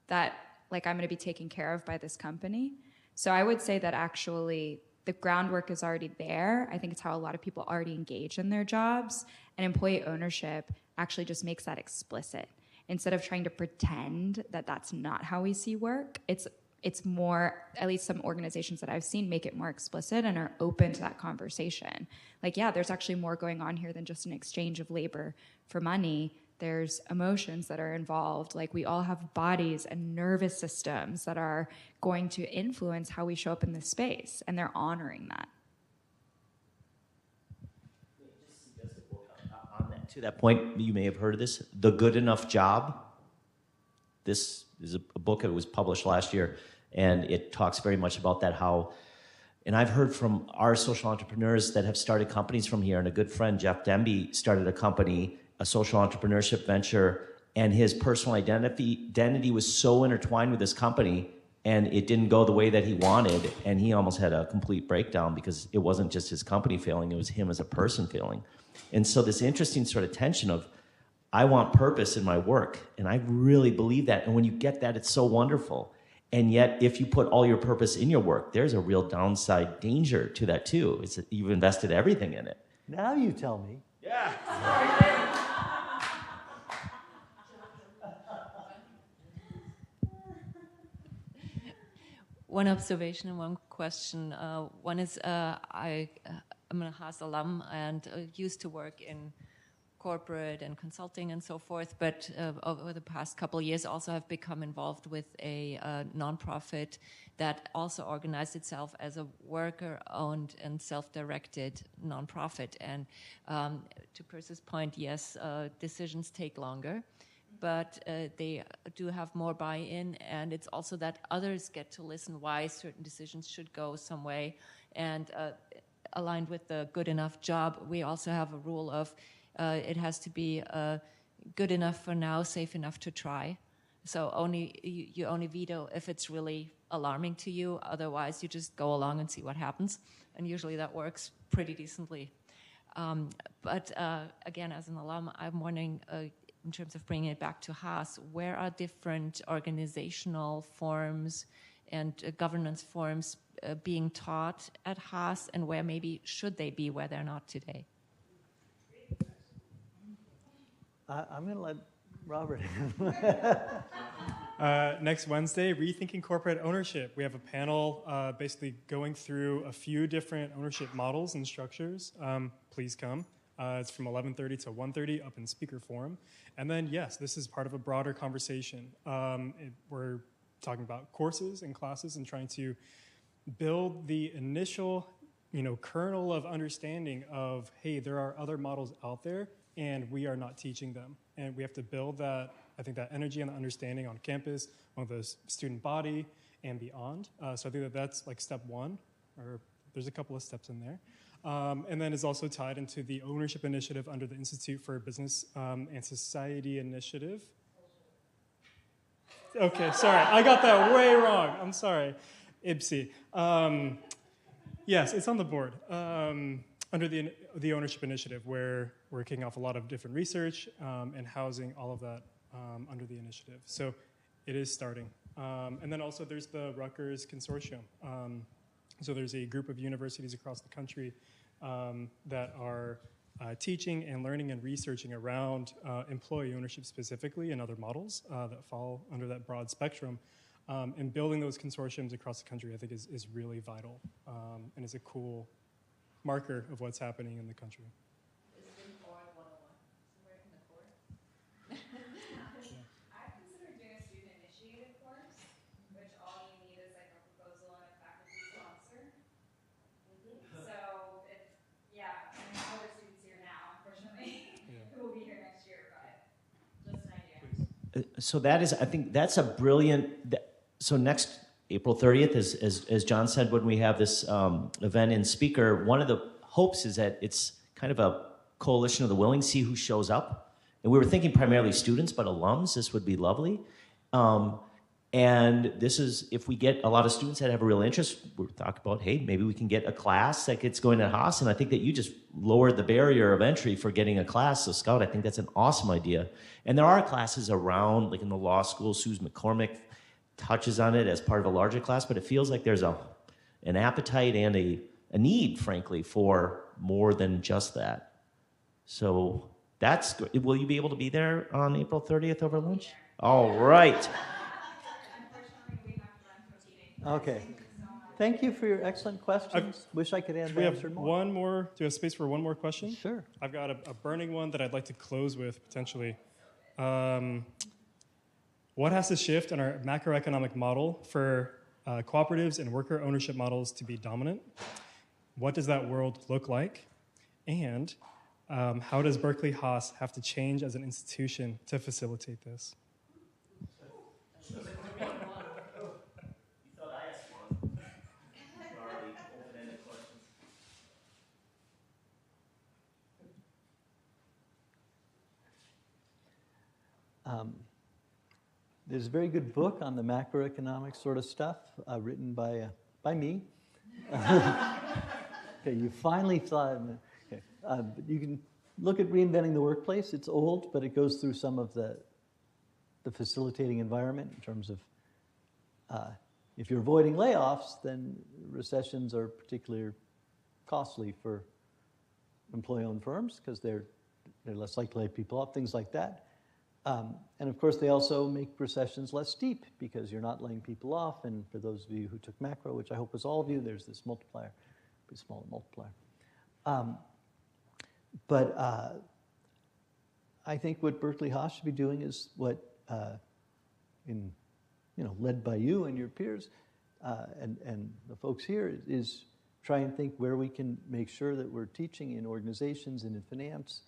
that I'm going to be taken care of by this company? So I would say that actually the groundwork is already there. I think it's how a lot of people already engage in their jobs, and employee ownership actually just makes that explicit. Instead of trying to pretend that that's not how we see work, it's more, at least some organizations that I've seen make it more explicit and are open to that conversation. There's actually more going on here than just an exchange of labor for money. There's emotions that are involved. We all have bodies and nervous systems that are going to influence how we show up in this space, and they're honoring that. To that point, you may have heard of this, The Good Enough Job. This is a book that was published last year, and it talks very much about that, and I've heard from our social entrepreneurs that have started companies from here, and a good friend, Jeff Demby, started a company, a social entrepreneurship venture, and his personal identity was so intertwined with this company, and it didn't go the way that he wanted, and he almost had a complete breakdown because it wasn't just his company failing, it was him as a person failing. And so this interesting sort of tension of, I want purpose in my work, and I really believe that. And when you get that, it's so wonderful. And yet, if you put all your purpose in your work, there's a real downside danger to that too. It's that you've invested everything in it. Now you tell me. Yeah. One observation and one question. One is I'm a Haas alum and used to work in corporate and consulting and so forth, but over the past couple of years also have become involved with a nonprofit that also organized itself as a worker-owned and self-directed nonprofit. And to Percy's point, yes, decisions take longer, but they do have more buy-in, and it's also that others get to listen why certain decisions should go some way. And aligned with the good enough job, we also have a rule of it has to be good enough for now, safe enough to try. So you only veto if it's really alarming to you. Otherwise, you just go along and see what happens. And usually that works pretty decently. But again, as an alum, I'm wondering, in terms of bringing it back to Haas, where are different organizational forms and governance forms being taught at Haas, and where maybe should they be where they're not today? I'm going to let Robert. Next Wednesday, Rethinking Corporate Ownership. We have a panel basically going through a few different ownership models and structures. Please come. It's from 11:30 to 1:30 up in speaker forum. And then, yes, this is part of a broader conversation. We're talking about courses and classes and trying to build the initial, kernel of understanding of, hey, there are other models out there, and we are not teaching them. And we have to build that I think that energy and the understanding on campus, on the student body, and beyond. So I think that that's like step one, or there's a couple of steps in there. And then it's also tied into the ownership initiative under the Institute for Business and Society Initiative. Okay, sorry, I got that way wrong. I'm sorry, IBSI. Yes, it's on the board. Under the ownership initiative, where we're kicking off a lot of different research and housing all of that under the initiative. So it is starting. And then also there's the Rutgers Consortium. So there's a group of universities across the country that are teaching and learning and researching around employee ownership specifically and other models that fall under that broad spectrum. And building those consortiums across the country, I think, is really vital and is a cool marker of what's happening in the country. I've considered doing a student-initiated course, which all you need is like a proposal and a faculty sponsor. So, yeah, I mean, all the students here now, unfortunately, who will be here next year, but just an idea. So that is, I think that's a brilliant, so next April 30th, as John said, when we have this event in speaker, one of the hopes is that it's kind of a coalition of the willing, see who shows up. And we were thinking primarily students, but alums, this would be lovely. And this is, if we get a lot of students that have a real interest, we're talking about, hey, maybe we can get a class that gets going at Haas. And I think that you just lowered the barrier of entry for getting a class. So Scout, I think that's an awesome idea. And there are classes around, like in the law school, Susan McCormick touches on it as part of a larger class, but it feels like there's an appetite and a need, frankly, for more than just that. So that's good. Will you be able to be there on April 30th over lunch? All right. Okay. Thank you for your excellent questions. Wish I could answer more. Do we have space for one more question? Sure. I've got a burning one that I'd like to close with, potentially. What has to shift in our macroeconomic model for cooperatives and worker ownership models to be dominant? What does that world look like? And how does Berkeley Haas have to change as an institution to facilitate this? There's a very good book on the macroeconomic sort of stuff written by me. Okay, you finally thought. Okay, but you can look at Reinventing the Workplace. It's old, but it goes through some of the facilitating environment in terms of if you're avoiding layoffs, then recessions are particularly costly for employee-owned firms because they're less likely to lay people off, things like that. And of course, they also make recessions less steep because you're not laying people off. And for those of you who took macro, which I hope was all of you, there's this multiplier, pretty small multiplier. But I think what Berkeley Haas should be doing is what, led by you and your peers and the folks here, is try and think where we can make sure that we're teaching in organizations and in finance,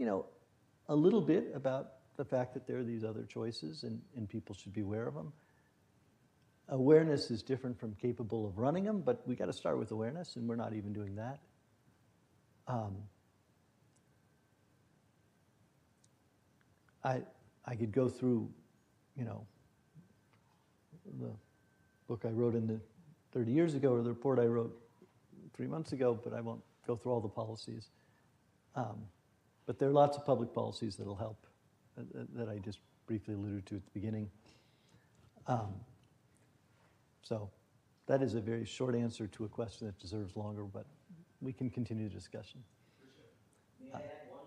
a little bit about the fact that there are these other choices and people should be aware of them. Awareness is different from capable of running them, but we got to start with awareness, and we're not even doing that. I could go through, the book I wrote 30 years ago, or the report I wrote 3 months ago, but I won't go through all the policies. But there are lots of public policies that'll help that I just briefly alluded to at the beginning. So that is a very short answer to a question that deserves longer, but we can continue the discussion. May I add one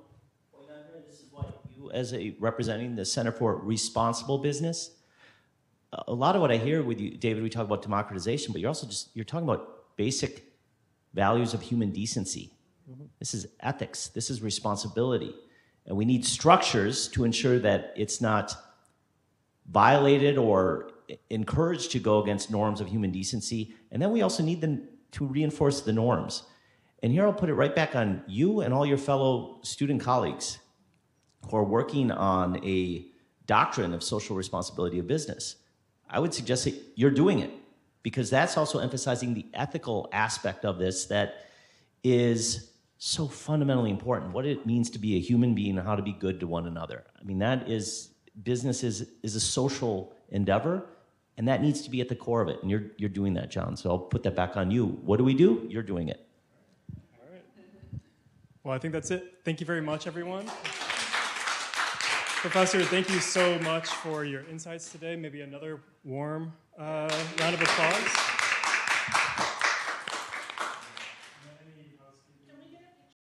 point on here? This is what you, as representing the Center for Responsible Business, a lot of what I hear with you, David, we talk about democratization, but you're talking about basic values of human decency. Mm-hmm. This is ethics. This is responsibility. And we need structures to ensure that it's not violated or encouraged to go against norms of human decency. And then we also need them to reinforce the norms. And here I'll put it right back on you and all your fellow student colleagues who are working on a doctrine of social responsibility of business. I would suggest that you're doing it, because that's also emphasizing the ethical aspect of this that is so fundamentally important, what it means to be a human being and how to be good to one another. I mean, business is a social endeavor, and that needs to be at the core of it, and you're doing that, John. So I'll put that back on you. What do we do? You're doing it. All right. Well, I think that's it. Thank you very much, everyone. Professor, thank you so much for your insights today. Maybe another warm round of applause.